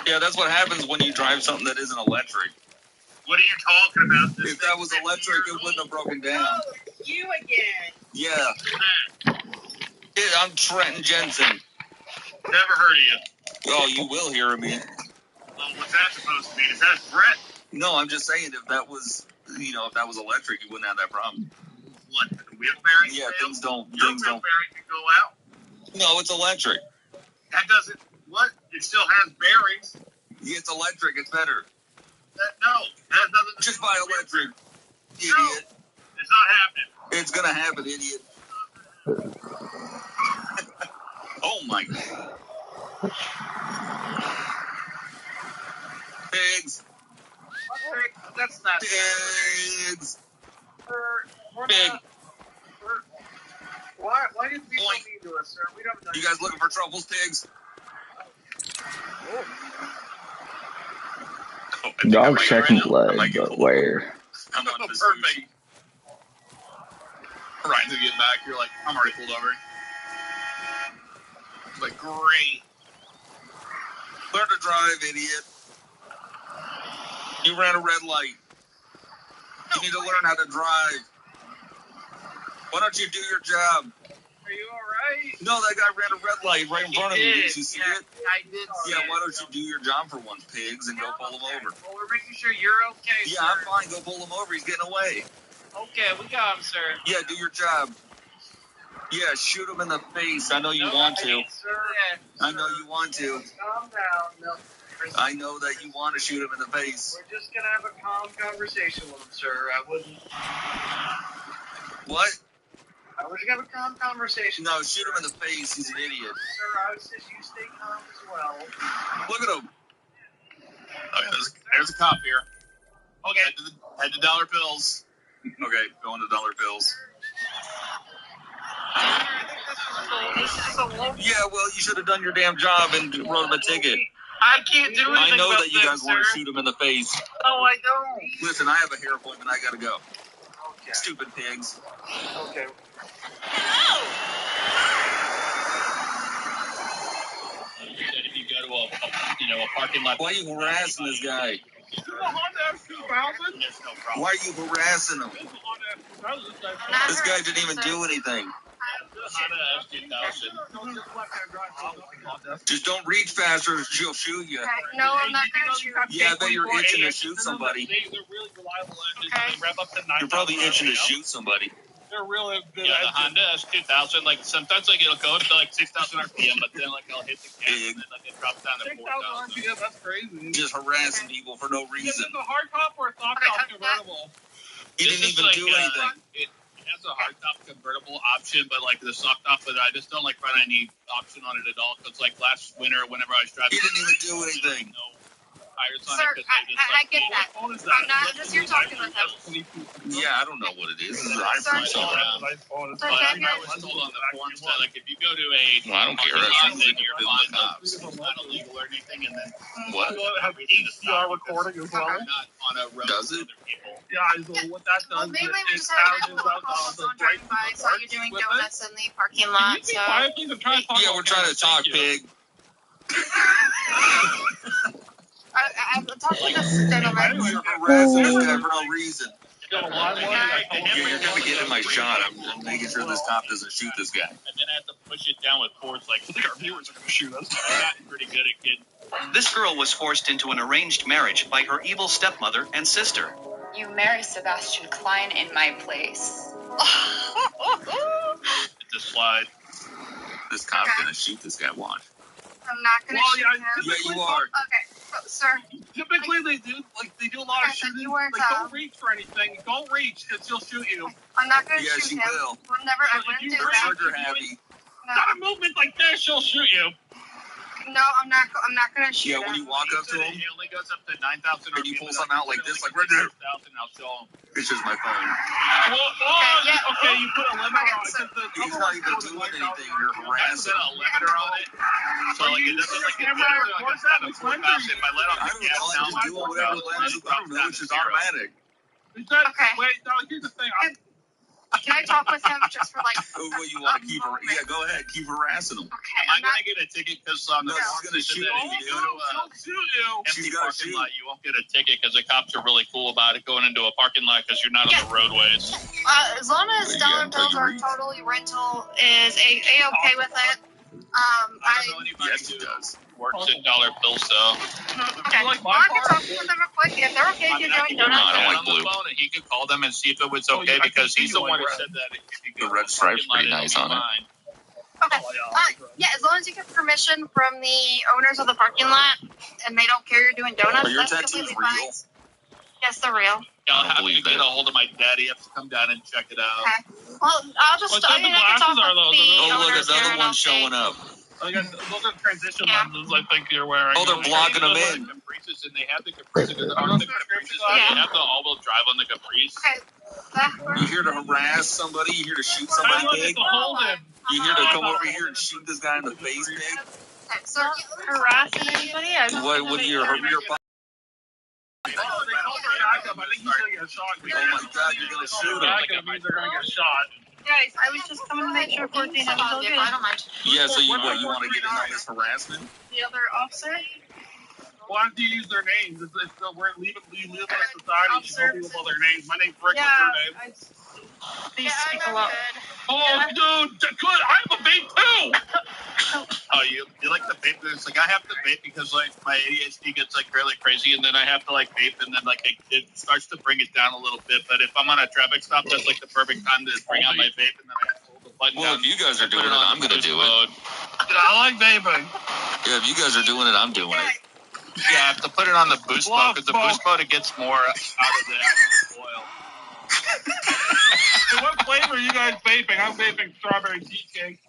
Yeah, that's what happens when you drive something that isn't electric. What are you talking about? If that was electric, it wouldn't have broken down. Oh, you again. Yeah. I'm Trenton Jensen. Never heard of you. Oh, you will hear of me. Well, what's that supposed to mean? Is that Brett? No, I'm just saying if that was electric, you wouldn't have that problem. What? The wheel bearing? Yeah, things don't. Your wheel bearing can go out. No, it's electric. That doesn't. What? It still has bearings. Yeah, it's electric. It's better. No, that has nothing to Just do buy with electric, idiot. No, it's not happening. It's gonna happen, idiot. Oh my God. Pigs. That's not Pigs. We're Pig. not. Why did people Boink. mean to us, sir? We don't know. You guys looking for troubles, pigs? Dog second blood, but where? I'm on this Perfect. Ryan's gonna get back. You're like, I'm already pulled over. Like, great. Learn to drive, idiot. You ran a red light. You need to learn how to drive. Why don't you do your job? Are you alright? No, that guy ran a red light right in front of me. Did you see it? I did see Yeah, it. why don't you do your job for once, pigs, and go pull him over? Well, we're making sure you're okay, Yeah, sir. I'm fine. Go pull him over. He's getting away. Okay, we got him, sir. Yeah, do your job. Yeah, shoot him in the face. I know you want to. Sir. Yeah, I know you want to. calm down. No, I know that you want to shoot him in the face. we're just going to have a calm conversation with him, sir. I wouldn't... What? I was going to have a calm conversation. No, shoot him in the face. He's an idiot. Sir, I would say you stay calm as well. Look at him. Okay, there's a cop here. Okay. Head to Dollar Bills. Okay, going to Dollar Bills. This is a low. Yeah, well, you should have done your damn job and wrote him a ticket. I can't do anything I know about that you guys this, want to sir. shoot him in the face. No, I don't. Listen, I have a hair appointment. I gotta go. Okay. Stupid pigs. Okay. If you go to a parking lot. Why are you harassing this guy? This is a Honda F2000. There's no problem. Why are you harassing him? This is a Honda F2000. This guy didn't even do anything. Just don't reach faster, she'll shoot you. Okay. No, I'm not gonna shoot. Yeah, I bet you're itching to shoot somebody. They're really reliable engines. Okay. They rev up to 9,000. You're probably itching to shoot somebody. They're really good. Yeah, the engines. Honda S2000, like sometimes like it'll go up to like 6,000 RPM, but then like I'll hit the gas and then like it drops down to 6,000 4,000. RPM, that's crazy. Just harassing people for no Is reason. this a hard top or a soft top convertible? He This didn't is even like, do anything. It has a hardtop convertible option, but like the soft top, but I just don't like run any option on it at all. Because like last winter, whenever I was driving, He didn't even do anything. no tires on Sir, it. 'Cause they just, I like, get that. What is I'm not just here talking with him. Yeah, I don't know what it is. This is an Sir, iPhone. So But I was told on the forums that like if you go to a Well, I don't care. parking lot, That's then the you're business fine. cops. It's not illegal or anything, and then What? Have HDR recording as well. you're not on a road Does with it? other people. Yeah, so what that Well, does maybe is we it just had averages a out call the someone break driving by, saw you doing with it. donuts in the parking Can lot, you be so. quiet, please? I'm trying to talk. Yeah, we're trying to talk, pig. I'm talking to this gentleman. You're harassing this guy for no reason. Got a live one. Yeah, you're gonna get in my shot. I'm making sure this cop doesn't shoot this guy. And then I have to push it down with force. Like I think our viewers are going to shoot us. I've gotten pretty good at getting. This girl was forced into an arranged marriage by her evil stepmother and sister. You marry Sebastian Klein in my place. It's a slide. This cop's gonna shoot this guy. Watch. I'm not gonna Well, shoot yeah, him. Yeah, you are. Okay, so, sir, Typically, they do a lot of Okay, shooting. you weren't, Like, don't reach for anything. Don't reach, because she'll shoot you. I'm not gonna Yeah, shoot she him. will. We'll never, I If wouldn't you do reach- that. Trigger happy. Not a movement like this, she'll shoot you. No, I'm not gonna shoot Yeah, when him. you walk up to him, It only goes up to 9,000. And you pull something out like this, like right there. 6,000, I'll show him. it's just my phone. Well, okay, you put a limit on it. so- He's not even doing anything. You're I harassing put a him. limiter on it. So like it doesn't like Camera it's like records it's not that a 4,000. If I let I on the don't gas know. now, I'm just doing whatever the lens. I don't know. It's just automatic. Okay. Wait, no, here's the thing. Can I talk with him just for like, Oh, well, you want to keep? Yeah, go ahead. Keep harassing him. okay, Am I I'm not, gonna get a ticket because on the No, she's gonna shoot if you. you go to a She'll shoot you. empty She's gotta parking shoot. lot, you won't get a ticket because the cops are really cool about it going into a parking lot because you're not on the roadways. as long as Yeah, dollar until bills you are reach. totally rental is a-okay with it. I don't know anybody Yes, he who does. works at dollar bill, so Okay. like Well, my I can car? talk with them real quick. If they're okay with you doing No, I donuts. don't like on the blue. phone and he could call them and see if it was Oh, okay yeah, I because can he's see the you one like who red. said that if you The go to red a stripe's parking lot, pretty it'll nice be on it. fine. Okay. Yeah, as long as you get permission from the owners of the parking lot and they don't care you're doing donuts, Are your that's tattoos completely real? fine. Yes, they're real. Yeah, I'll don't have to believe get that. a hold of my daddy. Have to come down and check it out. Okay. Well, I'll just What I type mean, of I can talk glasses are with those? the Oh, look, owners there another and I'll one see. showing up. I guess those are transition Yeah. lenses, I think you're wearing. Oh, they're blocking them in. Caprices, and they have the Caprices because on the Caprices, Yeah. they have the all-wheel drive on the Caprice. Okay. You here to harass somebody? You here to shoot I somebody, want pig? to hold him. You here to come over here and shoot this guy in the face, pig? Okay, so harassing anybody? What would your Oh, they called for backup. I think he's gonna get shot. Oh my God, you're gonna shoot him. Backup means they're gonna get shot. Guys, I was just coming to make sure 14 is all good. I don't mind. Yeah, so you what? You want to get in on this harassment? The other officer? Why don't you use their names? We're leaving society. You tell people about their names. My name's Rick. Yeah. What's your name? Please speak a lot. Oh, dude, good. I have a vape too. Oh, you like the vape? It's like I have to vape because like my ADHD gets like really crazy, and then I have to like vape, and then like it starts to bring it down a little bit. But if I'm on a traffic stop, that's like the perfect time to bring out my vape, and then I have to hold the button Well, down. if you guys are and put doing it, on I'm gonna boost do it. mode. I like vaping. Yeah, if you guys are doing it, I'm doing it. Yeah, I have to put it on the boost mode because the Smoke. boost mode it gets more out of the actual oil. Hey, what flavor are you guys vaping? I'm vaping strawberry cheesecake.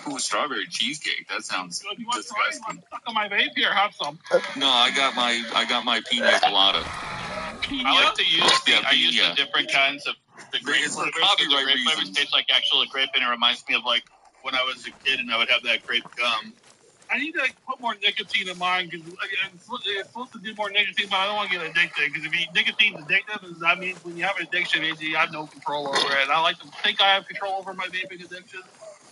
Ooh, strawberry cheesecake. That sounds So if you want to try, disgusting. I'm stuck on my vape here. Have some. No, I got my pina colada. I like to use Yeah, I use yeah. the different kinds of the grape It's for flavors. 'Cause the copyright grape flavors reasons. taste like actual grape, and it reminds me of like when I was a kid and I would have that grape gum. I need to put more nicotine in mine because it's supposed to do more nicotine, but I don't want to get addicted because nicotine's addictive, and that means when you have an addiction, you have no control over it. And I like to think I have control over my vaping addiction.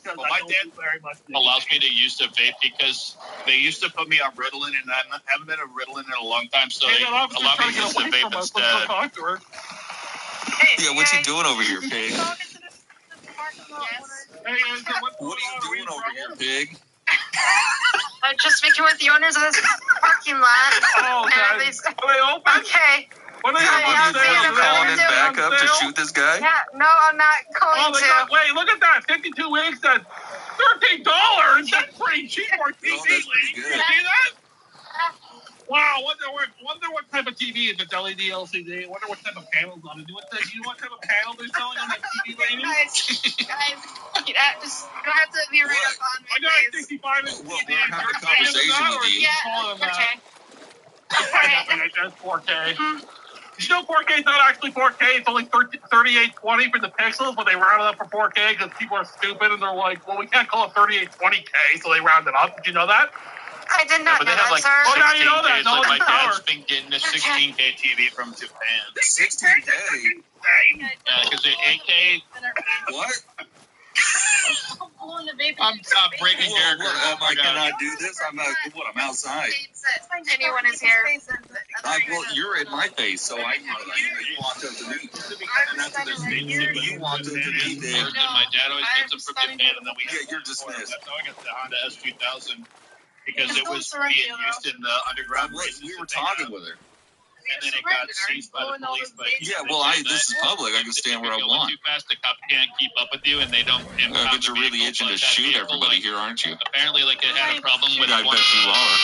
Well, my dad very much allows me to use the vape because they used to put me on Ritalin, and I haven't been on Ritalin in a long time, so they allowed me to use the vape instead. Yeah, what you doing over here, pig? What are you doing over here, pig? I'm just speaking with the owners of this parking lot. Oh, guys. Are they open? Okay. What are you calling in back up to shoot this guy? Yeah, no, I'm not going to. Wait, look at that. 52 weeks at $13. That's pretty cheap for TV. Oh, that's pretty good. You see that? Wow, wonder what type of TV is it? LED, LCD? Wonder what type of panels on it. Do you know what type of panel they're selling on that TV, lady? Guys, you just don't have to be right up on me. I got a 65-inch TV. We're having a conversation with you. Yeah, okay. That's 4K. You know 4K is not actually 4K. It's only 3820 for the pixels, but they round it up for 4K because people are stupid and they're like, well, we can't call it 3820K, so they round it up. Did you know that? I did not know that, sir. Oh, now you know that. No, my dad's been getting a 16K TV from Japan. 16K? Yeah, because they're 8K. What? I'm breaking character. I cannot do this. I'm outside. Anyone is here. Well, you're in my face, so you walked up to me. You walked up to me, Dave. My dad always gets them from Japan, and then you're dismissed. That's how I got the Honda S2000 because it was being used in the underground races. We were talking with her. And then it got seized by the police. Yeah, well, this is public. I can stand where I want. Too fast, the cop can't keep up with you, and they don't. But you're really itching to shoot everybody here, aren't you? Apparently, it had a problem with I bet you are.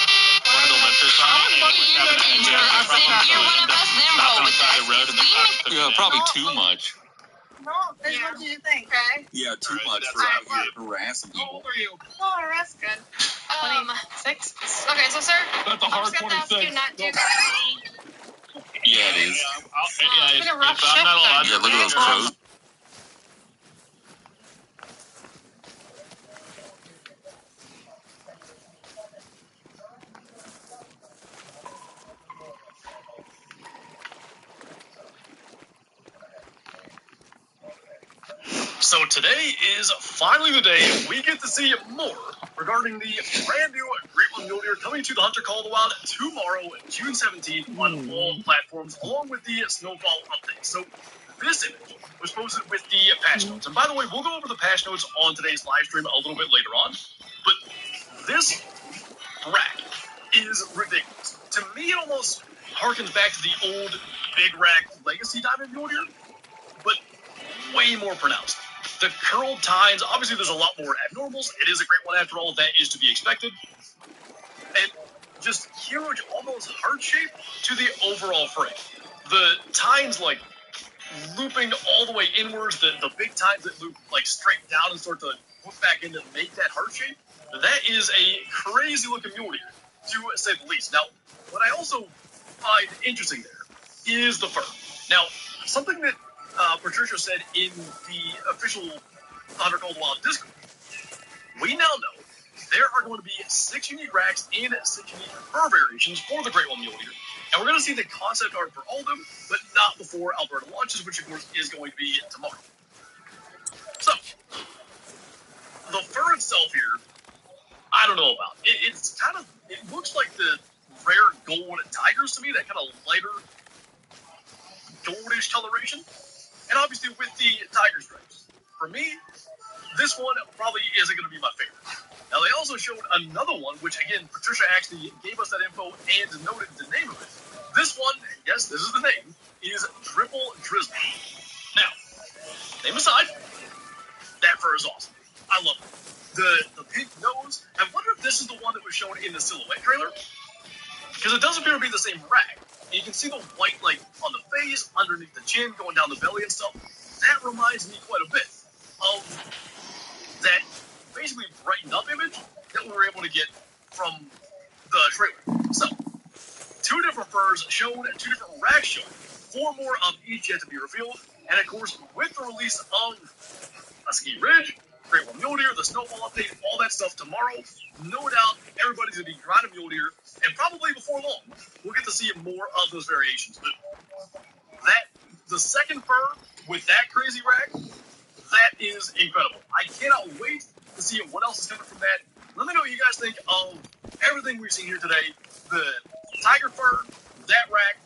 one of the lifters on it, and it was having an engine problem, so it ended up stopping beside the road, and the cops took it down. Probably too much. No, what did you think? Okay. Yeah, too much for out here harassing How people. old are you? Oh, that's good. 26. Okay, so sir, That's a hard I'm just going to ask you 26. not to. Yeah, it is. It's been a rough if I'm not allowed Yeah, look at those crows. So today is finally the day we get to see more regarding the brand new Great One Mule Deer coming to the Hunter Call of the Wild tomorrow, June 17th, on all platforms, along with the snowfall update. So this image was posted with the patch notes. And by the way, we'll go over the patch notes on today's live stream a little bit later on. But this rack is ridiculous. To me, it almost harkens back to the old Big Rack Legacy Diamond Mule Deer, but way more pronounced. The curled tines, obviously there's a lot more abnormals. It is a great one after all. That is to be expected. And just huge, almost heart shape to the overall frame. The tines like looping all the way inwards, the big tines that loop like straight down and start to hook back in to make that heart shape. That is a crazy looking mule deer, to say the least. Now, what I also find interesting there is the fur. Now, something that Patricia said in the official Hunter Call of the Wild Discord, we now know there are going to be 6 unique racks and 6 unique fur variations for the Great One Mule Deer. And we're going to see the concept art for all of them, but not before Alberta launches, which of course is going to be tomorrow. So, the fur itself here, I don't know about. It's kind of, it looks like the rare gold tigers to me, that kind of lighter goldish coloration. And obviously with the tiger stripes. For me, this one probably isn't going to be my favorite. Now, they also showed another one, which, again, Patricia actually gave us that info and noted the name of it. This one, yes, this is the name, is Triple Drizzle. Now, name aside, that fur is awesome. I love it. The pink nose, I wonder if this is the one that was shown in the silhouette trailer, because it does appear to be the same rack. And you can see the white, like, on the face, underneath the chin, going down the belly and stuff. That reminds me quite a bit of that basically brightened up image that we were able to get from the trailer. So, 2 different furs shown, 2 different racks shown, 4 more of each yet to be revealed, and of course, with the release of Husky Ridge, Great One Mule Deer, the Snowball update, all that stuff tomorrow. No doubt everybody's going to be grinding Mule Deer, and probably before long, we'll get to see more of those variations. But the second fur with that crazy rack, that is incredible. I cannot wait to see what else is coming from that. Let me know what you guys think of everything we've seen here today. The tiger fur, that rack,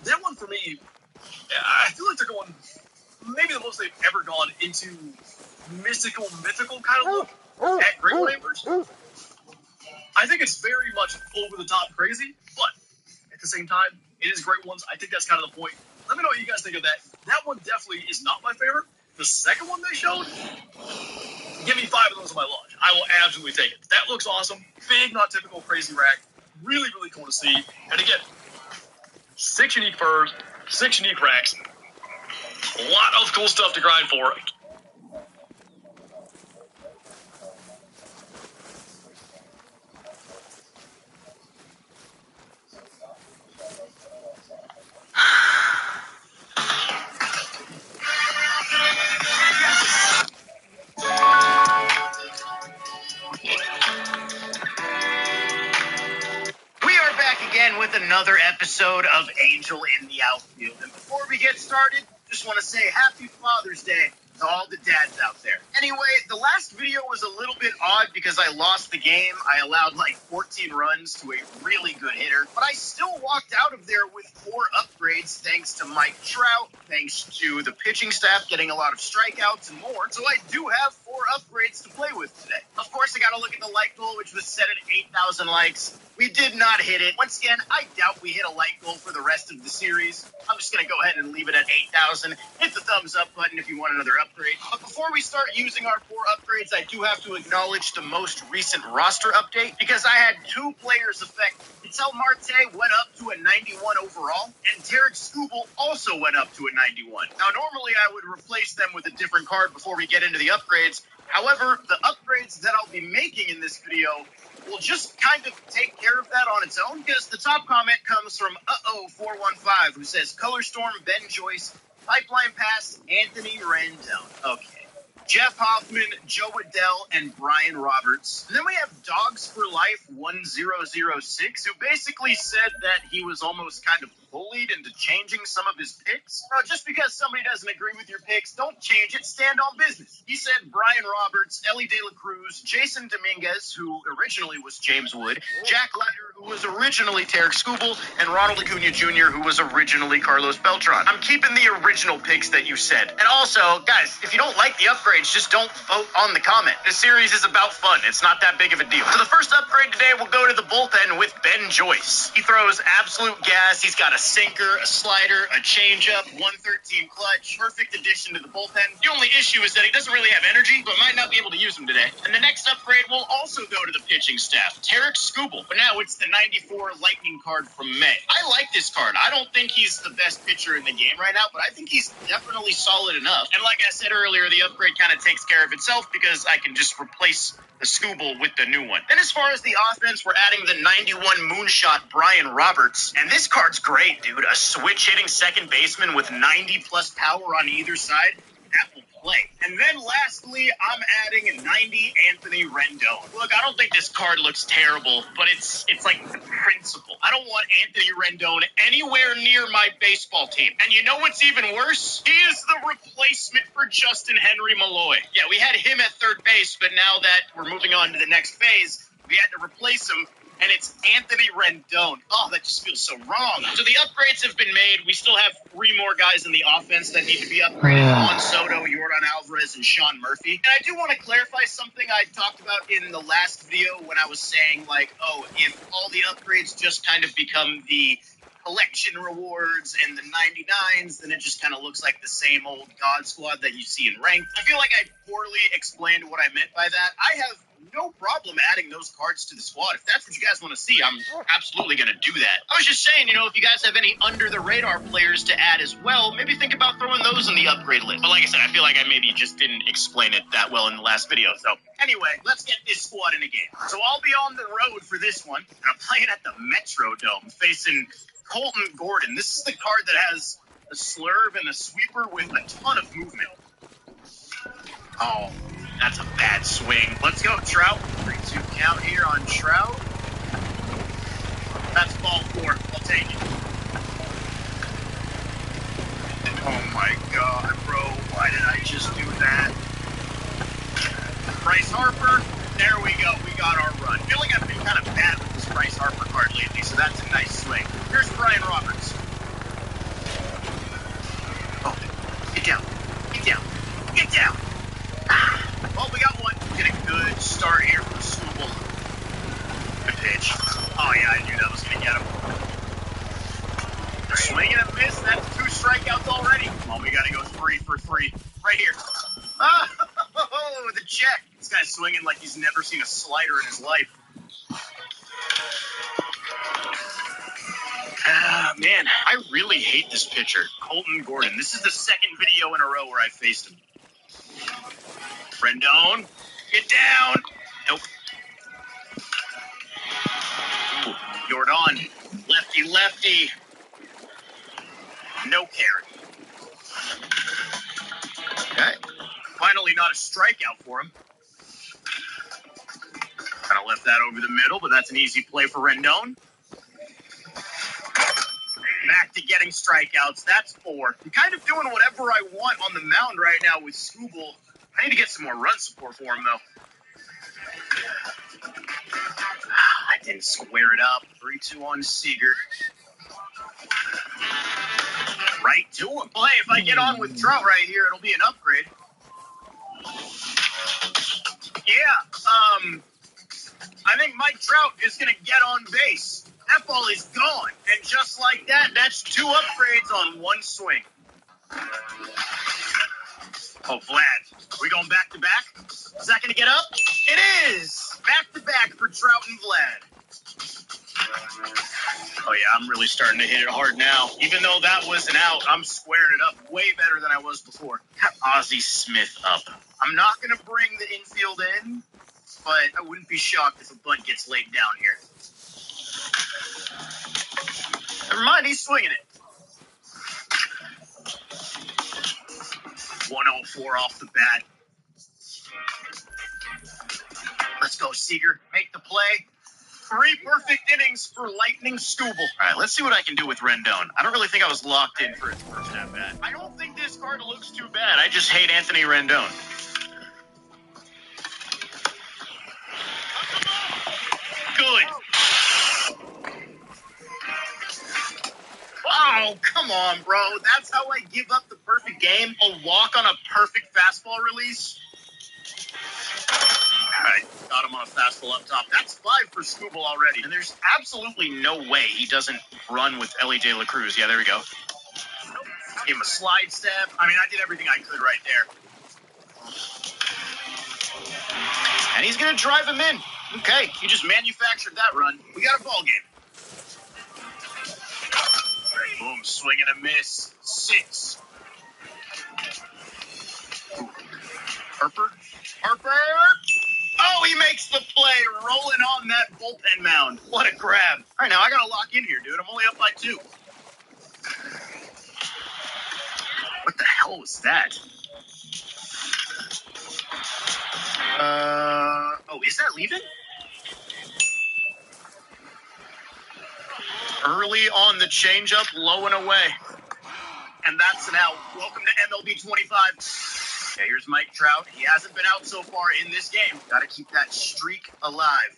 that one for me, I feel like they're going maybe the most they've ever gone into mythical kind of look at Great One Anglers. I think it's very much over the top crazy, but at the same time, it is Great Ones. I think that's kind of the point. Let me know what you guys think of that. That one definitely is not my favorite. The second one they showed, give me 5 of those in my lodge. I will absolutely take it. That looks awesome. Big, not typical crazy rack. Really, really cool to see. And again, 6 unique furs, 6 unique racks. A lot of cool stuff to grind for. With another episode of Angel in the Outfield. And before we get started, just want to say Happy Father's Day to all the dads out there. Anyway, the last video was a little bit odd because I lost the game. I allowed like 14 runs to a really good hitter, but I still walked out of there with 4 upgrades thanks to Mike Trout, thanks to the pitching staff getting a lot of strikeouts and more. So I do have 4 upgrades to play with today. Of course, I got to look at the like goal, which was set at 8,000 likes. We did not hit it. Once again, I doubt we hit a like goal for the rest of the series. I'm just going to go ahead and leave it at 8,000. Hit the thumbs up button if you want another upgrade. But before we start using our 4 upgrades, I do have to acknowledge the most recent roster update because I had 2 players affected. Itel Marte went up to a 91 overall, and Tarek Skubal also went up to a 91. Now, normally I would replace them with a different card before we get into the upgrades. However, the upgrades that I'll be making in this video will just kind of take care of that on its own, because the top comment comes from Uh-oh415, who says, Color Storm, Ben Joyce, Pipeline Pass, Anthony Rendon. Okay. Jeff Hoffman, Joe Adell, and Brian Roberts. And then we have Dogs for Life 1006, who basically said that he was almost kind of bullied into changing some of his picks. Now, just because somebody doesn't agree with your picks, don't change it, stand on business. He said Brian Roberts, Ellie De La Cruz, Jason Dominguez, who originally was James Wood, Jack Leiter, who was originally Tarek Skubal, and Ronald Acuna Jr., who was originally Carlos Beltran. I'm keeping the original picks that you said. And also, guys, if you don't like the upgrades, just don't vote on the comment. This series is about fun. It's not that big of a deal. So the first upgrade today will go to the bullpen with Ben Joyce. He throws absolute gas. He's got a sinker, a slider, a changeup, 113 clutch. Perfect addition to the bullpen. The only issue is that he doesn't really have energy, so I might not be able to use him today. And the next upgrade will also go to the pitching staff, Tarek Skubal. But now it's the 94 Lightning card from May. I like this card. I don't think he's the best pitcher in the game right now, but I think he's definitely solid enough. And like I said earlier, the upgrade kind of takes care of itself because I can just replace the Skubal with the new one. And as far as the offense, we're adding the 91 Moonshot Brian Roberts. And this card's great, dude. A switch-hitting second baseman with 90-plus power on either side. That will play. And then lastly, I'm adding a 90 Anthony Rendon. Look, I don't think this card looks terrible, but it's like the principle. I don't want Anthony Rendon anywhere near my baseball team. And you know what's even worse? He is the replacement for Justin Henry Malloy. Yeah, we had him at third base, but now that we're moving on to the next phase, we had to replace him. And it's Anthony Rendon. Oh, that just feels so wrong. So the upgrades have been made. We still have 3 more guys in the offense that need to be upgraded. Juan Soto, Yordan Alvarez, and Sean Murphy. And I do want to clarify something I talked about in the last video when I was saying, like, oh, if all the upgrades just kind of become the collection rewards and the 99s, then it just kind of looks like the same old God Squad that you see in ranked. I feel like I poorly explained what I meant by that. I have no problem adding those cards to the squad. If that's what you guys want to see, I'm absolutely going to do that. I was just saying, if you guys have any under-the-radar players to add as well, maybe think about throwing those in the upgrade list. But like I said, I feel like I maybe just didn't explain it that well in the last video. So anyway, let's get this squad in a game. So I'll be on the road for this one, and I'm playing at the Metrodome facing Colton Gordon. This is the card that has a slurve and a sweeper with a ton of movement. Oh, That's a bad swing. Let's go, Trout. 3-2 count here on Trout. That's ball 4. I'll take it. Oh my God, bro. Why did I just do that? Bryce Harper. There we go. We got our run. I feel like I've been kind of bad with this Bryce Harper card lately, so that's a nice swing. Here's Brian Roberts. Oh, get down. Get down. Get down. Ah. Well, we got one. Get a good start here from Skubal. Good pitch. Oh, yeah, I knew that was going to get him. Swing and a miss. That's 2 strikeouts already. Well, we got to go 3 for 3 right here. Oh, the check. This guy's swinging like he's never seen a slider in his life. Man, I really hate this pitcher, Colton Gordon. This is the second video in a row where I faced him. Rendon, get down. Nope. Ooh, Jordan, lefty. No carry. Okay. Finally not a strikeout for him. Kind of left that over the middle, but that's an easy play for Rendon. Back to getting strikeouts. That's 4. I'm kind of doing whatever I want on the mound right now with Skubal. I need to get some more run support for him, though. I didn't square it up. 3-2 on Seager. Right to him. Well, hey, if I get on with Trout right here, it'll be an upgrade. Yeah, I think Mike Trout is going to get on base. That ball is gone. And just like that, that's 2 upgrades on 1 swing. Oh, Vlad. We going back-to-back? Is that going to get up? It is! Back-to-back for Trout and Vlad. Oh, yeah, I'm really starting to hit it hard now. Even though that was an out, I'm squaring it up way better than I was before. Have Ozzie Smith up. I'm not going to bring the infield in, but I wouldn't be shocked if a bunt gets laid down here. Never mind, he's swinging it. 104 off the bat. Let's go, Seager. Make the play. 3 perfect innings for Lightning Skubal. All right, let's see what I can do with Rendon. I don't really think I was locked in for his first at-bat. I don't think this card looks too bad. I just hate Anthony Rendon. Good. Oh, come on, bro. That's how I give up the perfect game? A walk on a perfect fastball release? All right, got him on a fastball up top. That's 5 for Skubal already. And there's absolutely no way he doesn't run with Ellie De La Cruz. Yeah, there we go. Give him a slide step. I mean, I did everything I could right there. And he's going to drive him in. Okay, he just manufactured that run. We got a ball game. Boom, swing and a miss. 6. Ooh. Harper. Oh, he makes the play, rolling on that bullpen mound. What a grab. All right, now I got to lock in here, dude. I'm only up by 2. What the hell was that? Oh, is that leaving? Early on the changeup, low and away. And that's an out. Welcome to MLB 25. Okay, here's Mike Trout. He hasn't been out so far in this game. Got to keep that streak alive.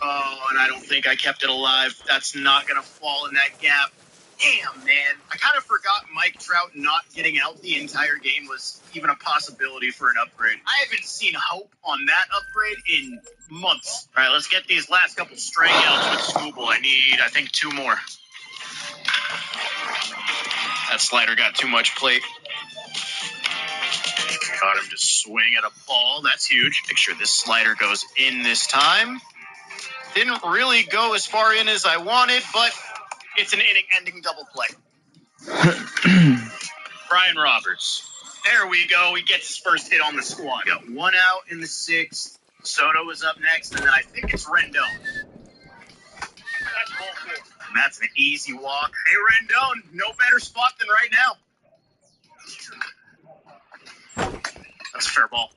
Oh, and I don't think I kept it alive. That's not going to fall in that gap. Damn, man. I kind of forgot Mike Trout not getting out the entire game was even a possibility for an upgrade. I haven't seen hope on that upgrade in months. All right, let's get these last couple strikeouts with Skubal. I think 2 more. That slider got too much plate. Got him to swing at a ball. That's huge. Make sure this slider goes in this time. Didn't really go as far in as I wanted, but it's an inning-ending double play. Brian Roberts. There we go. He gets his first hit on the squad. Got 1 out in the 6th. Soto is up next, and then I think it's Rendon. That's ball 4. And that's an easy walk. Hey, Rendon, no better spot than right now. That's a fair ball.